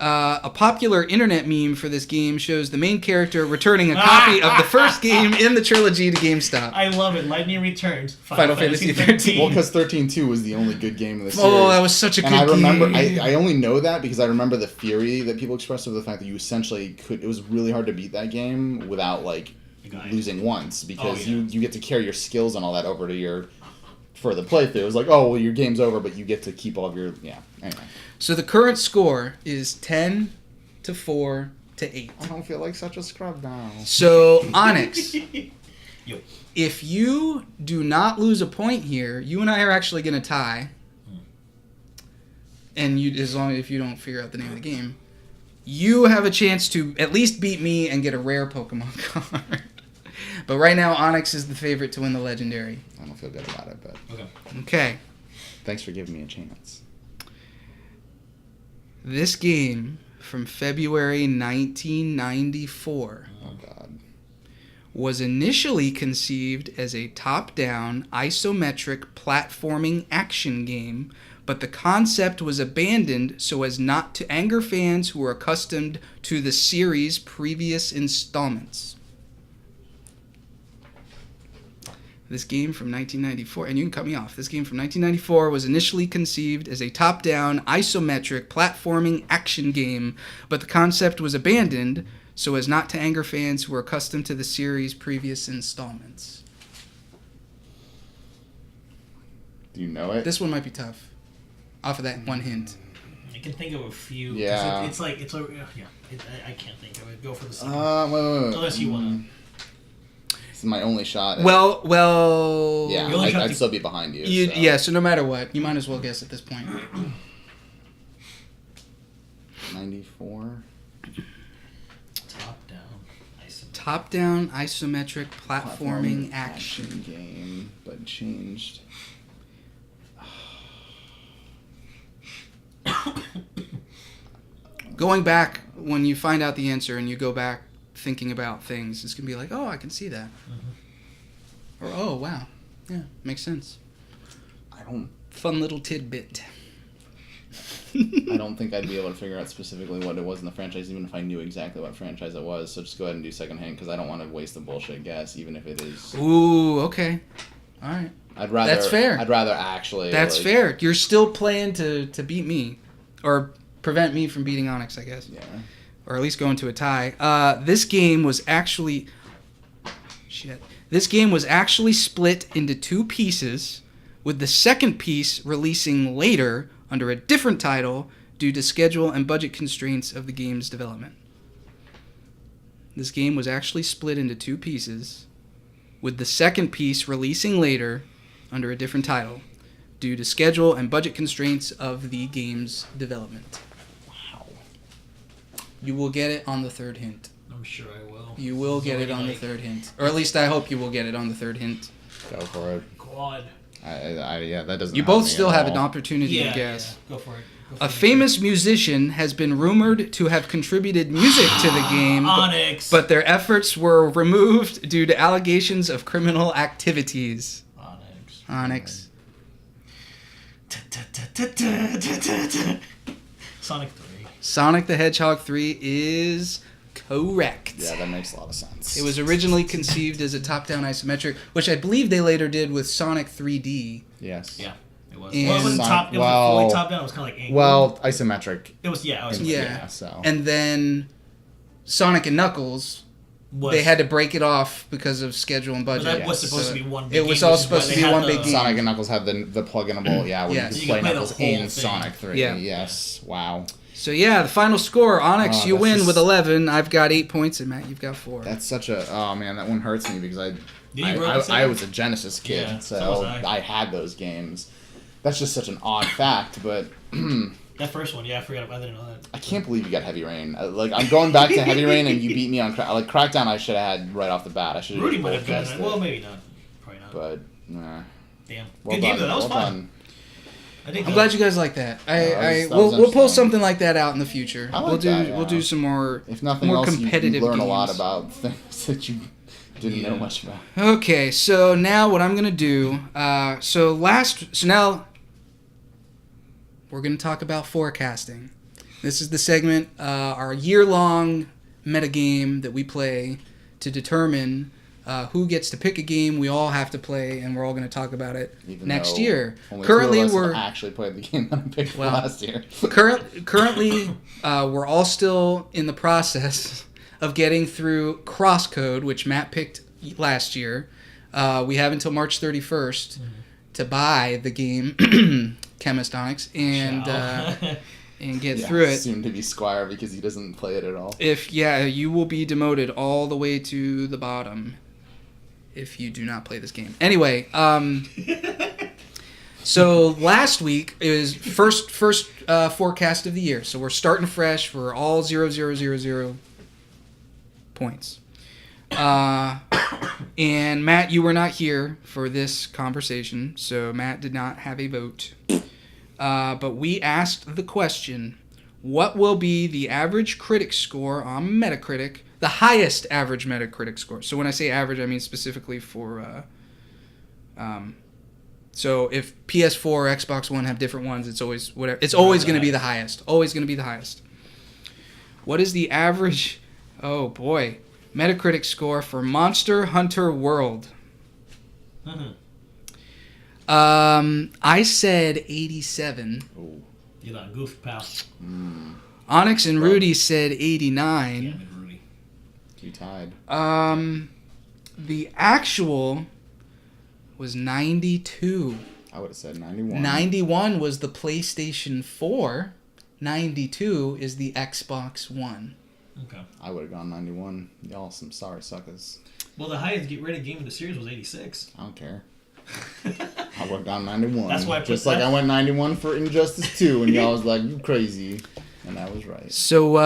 Speaker 1: A popular internet meme for this game shows the main character returning a copy of the first game in the trilogy to GameStop.
Speaker 2: I love it. Lightning Returns.
Speaker 1: Final Fantasy 13.
Speaker 3: well, because 13-2 was the only good game in the series.
Speaker 1: Oh, that was such a good
Speaker 3: And I remember,
Speaker 1: game.
Speaker 3: I only know that because I remember the fury that people expressed over the fact that you essentially could. It was really hard to beat that game without like losing once because you get to carry your skills and all that over to your further playthrough. It was like, oh well, your game's over, but you get to keep all of your Anyway,
Speaker 1: So the current score is 10-4 to 8.
Speaker 3: I don't feel like such a scrub now.
Speaker 1: So Onyx,
Speaker 2: Yo.
Speaker 1: if you do not lose a point here, you and I are actually going to tie. And as long as you don't figure out the name of the game, you have a chance to at least beat me and get a rare Pokemon card. But right now, Onyx is the favorite to win the Legendary.
Speaker 3: I don't feel good about it, but
Speaker 2: Okay.
Speaker 1: Okay.
Speaker 3: thanks for giving me a chance.
Speaker 1: This game from February 1994
Speaker 3: Oh God.
Speaker 1: was initially conceived as a top-down, isometric platforming action game, but the concept was abandoned so as not to anger fans who were accustomed to the series' previous installments. This game from 1994, and you can cut me off. This game from 1994 was initially conceived as a top-down, isometric, platforming action game, but the concept was abandoned so as not to anger fans who were accustomed to the series' previous installments.
Speaker 3: Do you know it?
Speaker 1: This one might be tough. Off of that one hint.
Speaker 2: I can think of a few.
Speaker 3: Yeah.
Speaker 2: It's like it's a yeah. I can't think of it. Go for the second.
Speaker 3: Wait.
Speaker 2: Unless you want
Speaker 3: This is my only shot.
Speaker 1: Well.
Speaker 3: Yeah,
Speaker 2: You only have
Speaker 3: I'd
Speaker 2: to-
Speaker 3: still be behind you.
Speaker 1: You,
Speaker 3: so.
Speaker 1: Yeah, so no matter what, you might as well guess at this point.
Speaker 3: 94.
Speaker 2: Top-down isometric.
Speaker 1: Top-down isometric platforming action.
Speaker 3: game, but changed.
Speaker 1: Going back, when you find out the answer and you go back thinking about things, it's going to be like, oh, I can see that.
Speaker 2: Mm-hmm.
Speaker 1: Or, oh, wow. Yeah, makes sense.
Speaker 3: I don't
Speaker 1: Fun little tidbit.
Speaker 3: think I'd be able to figure out specifically what it was in the franchise, even if I knew exactly what franchise it was. So just go ahead and do second hint, because I don't want to waste a bullshit guess, even if it is.
Speaker 1: Ooh, okay. All right.
Speaker 3: I'd rather.
Speaker 1: That's fair.
Speaker 3: I'd rather actually.
Speaker 1: That's fair. You're still playing to beat me. Or prevent me from beating Onyx, I guess.
Speaker 3: Yeah.
Speaker 1: Or at least go into a tie. This game was actually... Shit. This game was actually split into two pieces, with the second piece releasing later under a different title due to schedule and budget constraints of the game's development. This game was actually split into two pieces, with the second piece releasing later under a different title due to schedule and budget constraints of the game's development.
Speaker 3: Wow.
Speaker 1: You will get it on the third hint.
Speaker 2: I'm sure I will.
Speaker 1: You will get it on the third hint. Or at least I hope you will get it on the third hint.
Speaker 3: Go for it.
Speaker 2: Quad.
Speaker 3: Yeah, that doesn't.
Speaker 1: You
Speaker 3: help
Speaker 1: both
Speaker 3: me
Speaker 1: still
Speaker 3: at
Speaker 1: have an
Speaker 3: all.
Speaker 1: opportunity to guess.
Speaker 2: Yeah. Go for it.
Speaker 1: A famous musician has been rumored to have contributed music to the game,
Speaker 2: Onyx.
Speaker 1: but their efforts were removed due to allegations of criminal activities. Onyx.
Speaker 2: Sonic 3.
Speaker 1: Sonic the Hedgehog 3 is correct.
Speaker 3: Yeah, that makes a lot of sense.
Speaker 1: It was originally conceived as a top-down isometric, which I believe they later did with Sonic 3D.
Speaker 3: Yes.
Speaker 2: Yeah. It was.
Speaker 1: And
Speaker 2: Well, it wasn't top. It was fully top down. It was kind of like angled.
Speaker 3: Well, isometric.
Speaker 2: It was yeah. It was
Speaker 1: Yeah.
Speaker 3: So.
Speaker 1: And then Sonic and Knuckles,
Speaker 2: was,
Speaker 1: they had to break it off because of schedule and budget.
Speaker 2: But that
Speaker 3: Yeah.
Speaker 2: was supposed
Speaker 1: So
Speaker 2: to be one. Big
Speaker 1: it was
Speaker 2: game,
Speaker 1: all
Speaker 2: which is why
Speaker 1: supposed to
Speaker 2: they
Speaker 1: be
Speaker 2: had
Speaker 1: one
Speaker 2: the-
Speaker 1: big game.
Speaker 3: Sonic and Knuckles had the plug-inable. Yeah, where
Speaker 1: Yeah.
Speaker 3: you could
Speaker 2: So you
Speaker 3: play
Speaker 2: can play the
Speaker 3: Knuckles
Speaker 2: whole
Speaker 3: in
Speaker 2: thing.
Speaker 3: Sonic 3.
Speaker 1: Yeah.
Speaker 3: Yes. Wow.
Speaker 1: So yeah, the final score, Onyx,
Speaker 3: Oh,
Speaker 1: you
Speaker 3: that's
Speaker 1: win
Speaker 3: just-
Speaker 1: with 11. I've got 8 points, and Matt, you've got 4.
Speaker 3: That's such a. Oh man, that one hurts me because
Speaker 2: Did you grow up
Speaker 3: I
Speaker 2: with
Speaker 3: was a Genesis kid,
Speaker 2: Yeah,
Speaker 3: so
Speaker 2: so was I.
Speaker 3: I had those games. That's just such an odd fact, but
Speaker 2: That first one, yeah, I forgot. I didn't know that.
Speaker 3: I can't believe you got Heavy Rain. Like I'm going back to Heavy Rain, and you beat me on Crackdown. I should have had right off the bat. I should have
Speaker 2: Rudy
Speaker 3: just
Speaker 2: might have
Speaker 3: guessed
Speaker 2: gotten it. Well, maybe not. Probably not.
Speaker 3: but nah.
Speaker 2: Damn.
Speaker 3: Well
Speaker 2: Good
Speaker 3: done.
Speaker 2: game though. That was
Speaker 3: well
Speaker 2: fun.
Speaker 3: done.
Speaker 2: I think.
Speaker 1: I'm glad you guys like that.
Speaker 3: that was
Speaker 1: We'll pull
Speaker 3: interesting.
Speaker 1: something like that out in the future.
Speaker 3: I like
Speaker 1: we'll do
Speaker 3: that, yeah.
Speaker 1: we'll do some more.
Speaker 3: If nothing
Speaker 1: More
Speaker 3: else,
Speaker 1: competitive
Speaker 3: you learn a lot
Speaker 1: games.
Speaker 3: about things that you didn't know much about.
Speaker 1: Okay, so now what I'm gonna do. So now we're gonna talk about forecasting. This is the segment, our year-long metagame that we play to determine who gets to pick a game we all have to play, and we're all going to talk about it
Speaker 3: Even
Speaker 1: next
Speaker 3: though
Speaker 1: year.
Speaker 3: Only
Speaker 1: Currently,
Speaker 3: two of us
Speaker 1: we're
Speaker 3: have actually played the game that I picked
Speaker 1: Well,
Speaker 3: last year.
Speaker 1: currently we're all still in the process of getting through Crosscode, which Matt picked last year. We have until March 31st to buy the game Chemist Onyx and get through it.
Speaker 3: Soon to be Squire because he doesn't play it at all.
Speaker 1: You will be demoted all the way to the bottom if you do not play this game. Anyway, so last week is first forecast of the year. So we're starting fresh. We're all 0, 0, 0, 0 points. And Matt, you were not here for this conversation, so Matt did not have a vote. But we asked the question, what will be the average critic score on Metacritic, the highest average Metacritic score? So when I say average, I mean specifically for... so if PS4 or Xbox One have different ones, it's always whatever. It's always going to be the highest. Always going to be the highest. What is the average... Oh, boy. Metacritic score for Monster Hunter World. I said 87.
Speaker 3: Ooh.
Speaker 2: You done goofed, pal.
Speaker 1: Onyx and Rudy said 89.
Speaker 2: Damn it, Rudy.
Speaker 3: You tied.
Speaker 1: The actual was 92.
Speaker 3: I would have said 91.
Speaker 1: 91 was the PlayStation 4. 92 is the Xbox One.
Speaker 2: Okay.
Speaker 3: I would have gone 91. Y'all some sorry suckers.
Speaker 2: Well, the highest rated game in the series was 86.
Speaker 3: I don't care. I would have gone 91.
Speaker 2: That's why I put
Speaker 3: Just like
Speaker 2: that.
Speaker 3: I went 91 for Injustice 2, and y'all was like, you crazy. And I was right.
Speaker 1: So,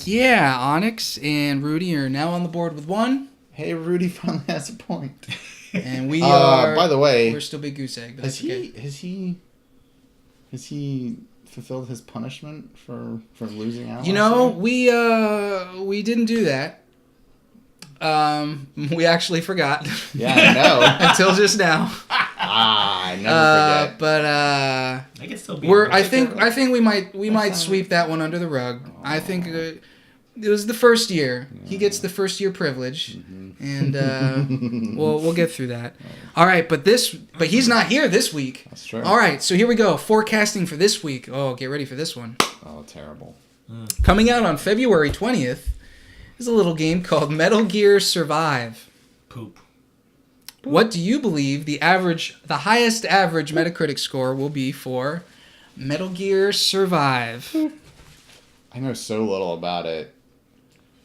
Speaker 1: yeah, Onyx and Rudy are now on the board with 1.
Speaker 3: Hey, Rudy finally has a point.
Speaker 1: And we are...
Speaker 3: By the way...
Speaker 1: We're still Big Goose Egg, but
Speaker 3: Has
Speaker 1: that's okay.
Speaker 3: Has he fulfilled his punishment for losing out?
Speaker 1: You know, we didn't do that. We actually forgot.
Speaker 3: Yeah, I know.
Speaker 1: Until just now.
Speaker 3: I never forget.
Speaker 1: But
Speaker 2: I can still be.
Speaker 1: I think we might sweep that one under the rug. I think it was the first year. He gets the first year privilege, and we'll get through that. All right, but he's not here this week.
Speaker 3: That's true.
Speaker 1: All right, so here we go. Forecasting for this week. Oh, get ready for this one.
Speaker 3: Oh, terrible.
Speaker 1: Coming out on February 20th is a little game called Metal Gear Survive.
Speaker 2: Poop.
Speaker 1: What do you believe the highest average Metacritic score will be for Metal Gear Survive?
Speaker 3: I know so little about it,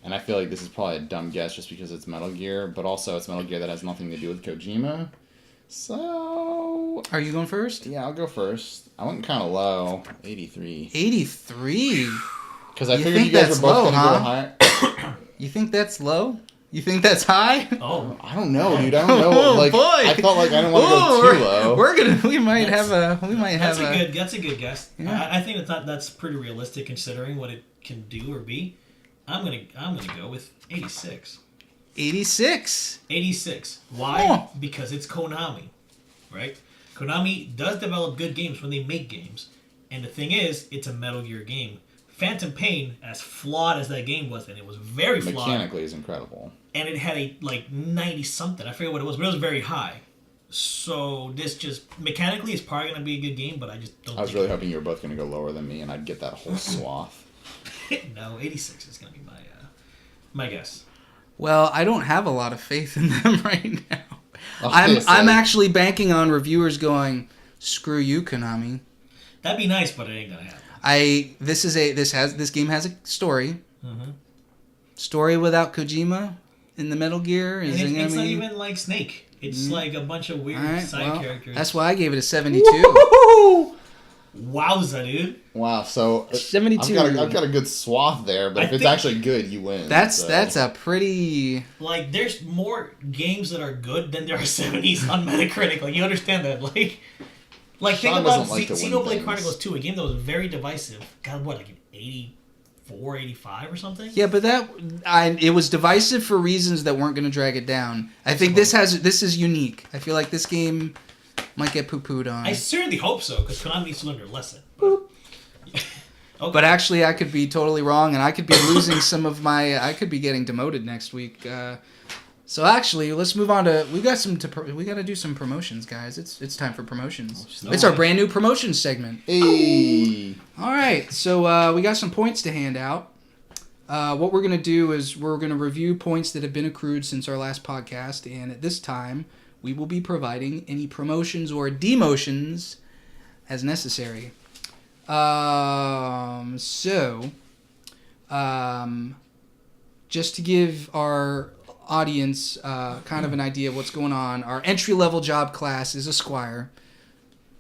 Speaker 3: and I feel like this is probably a dumb guess just because it's Metal Gear, but also it's Metal Gear that has nothing to do with Kojima. So...
Speaker 1: Are you going first?
Speaker 3: Yeah, I'll go first. I went kind of low. 83.
Speaker 1: 83?
Speaker 3: Because I
Speaker 1: You
Speaker 3: figured
Speaker 1: think
Speaker 3: you guys
Speaker 1: that's
Speaker 3: were both
Speaker 1: low,
Speaker 3: going to go higher.
Speaker 1: You think that's low? You think that's high?
Speaker 2: Oh.
Speaker 3: I don't know, dude. I don't know. Like,
Speaker 1: boy.
Speaker 3: I felt like I didn't want to go too low.
Speaker 1: We might have a.
Speaker 2: That's a good guess.
Speaker 1: Yeah.
Speaker 2: I think that's pretty realistic considering what it can do or be. I'm gonna go with 86.
Speaker 1: 86.
Speaker 2: 86. Why?
Speaker 1: Oh.
Speaker 2: Because it's Konami, right? Konami does develop good games when they make games, and the thing is, it's a Metal Gear game. Phantom Pain, as flawed as that game was, and it was very flawed.
Speaker 3: Mechanically is incredible.
Speaker 2: And it had a 90 something. I forget what it was, but it was very high. So this just mechanically is probably gonna be a good game, but I just don't.
Speaker 3: I was really hoping you were both going to go lower than me, and I'd get that whole swath.
Speaker 2: No, 86 is gonna be my guess.
Speaker 1: Well, I don't have a lot of faith in them right now.
Speaker 3: Obviously.
Speaker 1: I'm actually banking on reviewers going, "Screw you, Konami."
Speaker 2: That'd be nice, but it ain't gonna happen.
Speaker 1: This game has a story.
Speaker 2: Mm-hmm.
Speaker 1: Story without Kojima in the Metal Gear is
Speaker 2: And it's
Speaker 1: I
Speaker 2: not
Speaker 1: mean,
Speaker 2: even like Snake. It's like a bunch of weird
Speaker 1: all right,
Speaker 2: side characters.
Speaker 1: That's why I gave it a 72.
Speaker 2: Wowza, dude.
Speaker 3: Wow, so
Speaker 1: 72.
Speaker 3: I've got a good swath there, but if it's actually good, you win.
Speaker 1: That's
Speaker 3: so.
Speaker 1: that's a pretty.
Speaker 2: Like, there's more games that are good than there are 70s on Metacritic. Like, you understand that? Like think
Speaker 3: Sean
Speaker 2: about
Speaker 3: doesn't like to win
Speaker 2: Xenoblade
Speaker 3: things.
Speaker 2: Chronicles 2, a game that was very divisive. God, what, like an 84, 85 or something?
Speaker 1: Yeah, but it was divisive for reasons that weren't going to drag it down. I think this is unique. I feel like this game might get poo-pooed on.
Speaker 2: I certainly hope so, because Konami needs to learn their lesson. Okay.
Speaker 1: But actually, I could be totally wrong, and I could be losing some of my. I could be getting demoted next week. So actually, let's move on to. We got to do some promotions, guys. It's time for promotions. It's our brand new promotions segment.
Speaker 3: Hey.
Speaker 1: All right, so we got some points to hand out. What we're gonna do is we're gonna review points that have been accrued since our last podcast, and at this time, we will be providing any promotions or demotions as necessary. Just to give our audience kind of an idea of what's going on, our entry-level job class is a squire.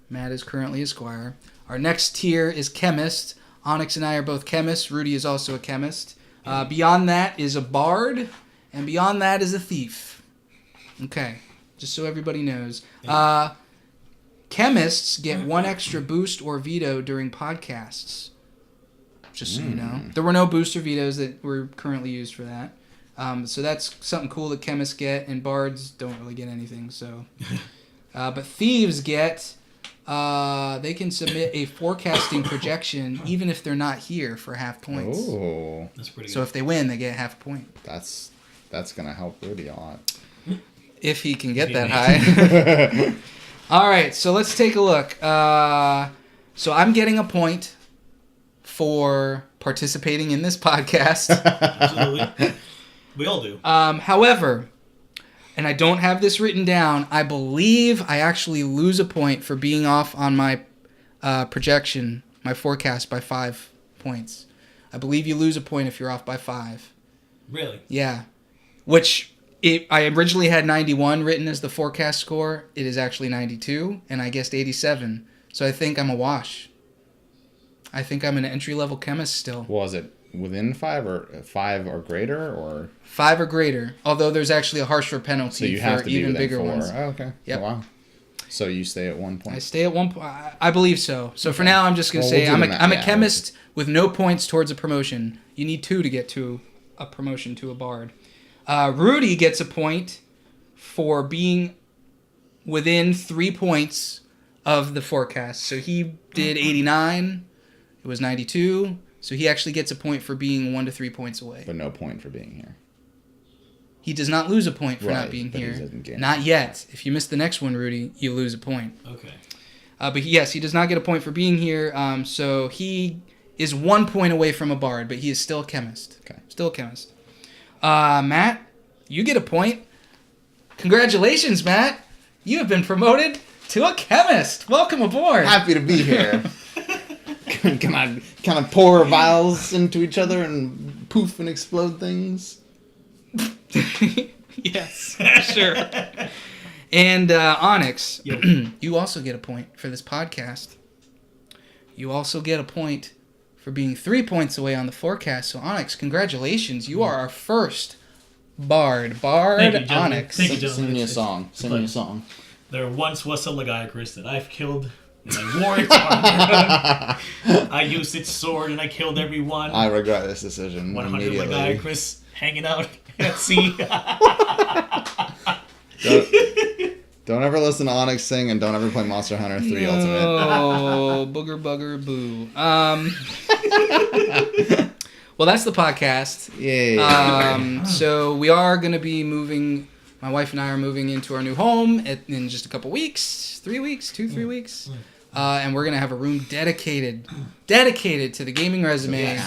Speaker 1: Matt is currently a squire. Our next tier is chemist. Onyx and I are both chemists. Rudy is also a chemist. Beyond that is a bard, and beyond that is a thief. Okay, just so everybody knows. Chemists get one extra boost or veto during podcasts. Just so you know. There were no boost or vetoes that were currently used for that. So that's something cool that chemists get, and bards don't really get anything. So, but thieves get, they can submit a forecasting projection even if they're not here for half points.
Speaker 3: Oh,
Speaker 2: That's pretty
Speaker 1: So
Speaker 2: good.
Speaker 1: if they win, they get half a point.
Speaker 3: that's gonna help Rudy a lot.
Speaker 1: If he can get that high. All right, so let's take a look. So I'm getting a point for participating in this podcast.
Speaker 2: Absolutely. We all do.
Speaker 1: However, and I don't have this written down, I believe I actually lose a point for being off on my projection, my forecast by 5 points. I believe you lose a point if you're off by 5.
Speaker 2: Really?
Speaker 1: Yeah. Which I originally had 91 written as the forecast score. It is actually 92, and I guessed 87. So I think I'm a wash. I think I'm an entry-level chemist still.
Speaker 3: Was it within 5 or greater, or
Speaker 1: 5 or greater? Although there's actually a harsher penalty
Speaker 3: so you have
Speaker 1: for
Speaker 3: to be
Speaker 1: even
Speaker 3: within
Speaker 1: bigger
Speaker 3: 4.
Speaker 1: ones.
Speaker 3: Oh, okay.
Speaker 1: Yep.
Speaker 3: Oh, wow. So you stay at 1 point.
Speaker 1: I stay at 1 point. I believe so. So for now, I'm just gonna say
Speaker 3: we'll do
Speaker 1: I'm a
Speaker 3: yeah,
Speaker 1: chemist with no points towards a promotion. You need 2 to get to a promotion to a bard. Rudy gets a point for being within 3 points of the forecast. So he did 89. It was 92. So he actually gets a point for being 1 to 3 points away.
Speaker 3: But no point for being here.
Speaker 1: He does not lose a point for not being
Speaker 3: but he
Speaker 1: here.
Speaker 3: doesn't gain
Speaker 1: Not yet. If you miss the next one, Rudy, you lose a point.
Speaker 2: Okay.
Speaker 1: But yes, he does not get a point for being here. So he is 1 point away from a bard, but he is still a chemist.
Speaker 3: Okay.
Speaker 1: Still a chemist. Matt, you get a point. Congratulations, Matt. You have been promoted to a chemist. Welcome aboard.
Speaker 3: Happy to be here. Can I kind of pour vials into each other and poof and explode things?
Speaker 1: Yes, sure. And Onyx, you also get a point for this podcast. You also get a point for being 3 points away on the forecast. So Onyx, congratulations. You are our first bard.
Speaker 2: Thank you, gentlemen.
Speaker 1: Onyx.
Speaker 2: Thank you, gentlemen.
Speaker 3: Sing me a song. Sing me a song.
Speaker 2: There once was a Lagiacrus that I've killed, and I wore its armor. I used its sword, and I killed everyone.
Speaker 3: I regret this decision
Speaker 2: 100
Speaker 3: immediately.
Speaker 2: Lagiacrus hanging out at sea.
Speaker 3: Don't ever listen to Onyx sing, and don't ever play Monster Hunter 3 Ultimate.
Speaker 1: Oh, booger, bugger, boo. Well, that's the podcast.
Speaker 3: Yay.
Speaker 1: So we are going to be moving. My wife and I are moving into our new home in just a couple weeks. 3 weeks? 3 weeks? And we're going to have a room dedicated to the gaming resume.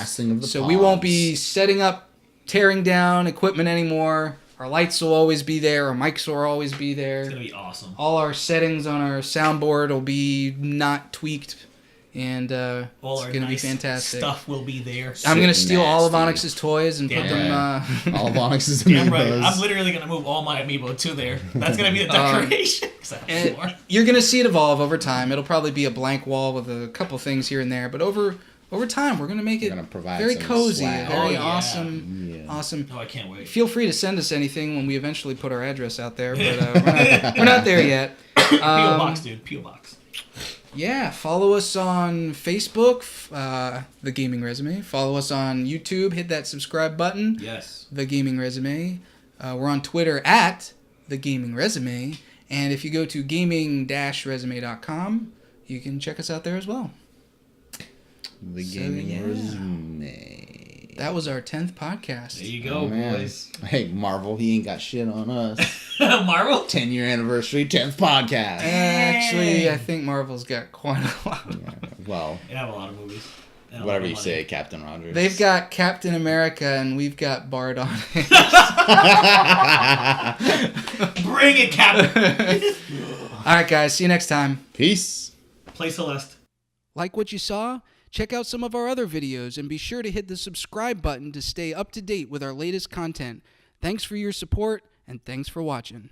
Speaker 1: So we won't be setting up, tearing down equipment anymore. Our lights will always be there. Our mics will always be there.
Speaker 2: It's going to be awesome.
Speaker 1: All our settings on our soundboard will be not tweaked. And
Speaker 2: all
Speaker 1: it's
Speaker 2: our
Speaker 1: going to
Speaker 2: nice
Speaker 1: be fantastic.
Speaker 2: Stuff will be there.
Speaker 1: I'm going to steal all of
Speaker 3: nasty.
Speaker 1: Onyx's toys and put them...
Speaker 3: all of Onyx's
Speaker 2: Damn right.
Speaker 3: amiibos.
Speaker 2: I'm literally going to move all my amiibo to there. That's going to be the decoration. 'Cause I have 4.
Speaker 1: You're going to see it evolve over time. It'll probably be a blank wall with a couple things here and there. But over time, we're going to make it very
Speaker 3: some
Speaker 1: cozy.
Speaker 3: swag.
Speaker 1: Very
Speaker 2: Oh, yeah.
Speaker 1: awesome.
Speaker 2: No, I can't wait.
Speaker 1: Feel free to send us anything when we eventually put our address out there. But we're not there yet.
Speaker 2: P.O. Box, dude. P.O. Box.
Speaker 1: Yeah, follow us on Facebook, The Gaming Resume. Follow us on YouTube. Hit that subscribe button,
Speaker 2: Yes.
Speaker 1: The Gaming Resume. We're on Twitter at The Gaming Resume. And if you go to gaming-resume.com, you can check us out there as well.
Speaker 3: The Gaming Resume.
Speaker 1: That was our 10th podcast.
Speaker 2: There you go, boys.
Speaker 3: Hey, Marvel, he ain't got shit on us.
Speaker 2: Marvel?
Speaker 3: 10-year anniversary, 10th podcast.
Speaker 1: Actually, I think Marvel's got quite a lot.
Speaker 3: Yeah, well,
Speaker 2: They have a lot of movies. And a lot
Speaker 3: whatever
Speaker 2: of
Speaker 3: you
Speaker 2: money.
Speaker 3: say, Captain Rogers.
Speaker 1: They've got Captain America, and we've got Bard on it.
Speaker 2: Bring it, Captain.
Speaker 1: All right, guys. See you next time.
Speaker 3: Peace.
Speaker 2: Play Celeste.
Speaker 1: Like what you saw? Check out some of our other videos and be sure to hit the subscribe button to stay up to date with our latest content. Thanks for your support, and thanks for watching.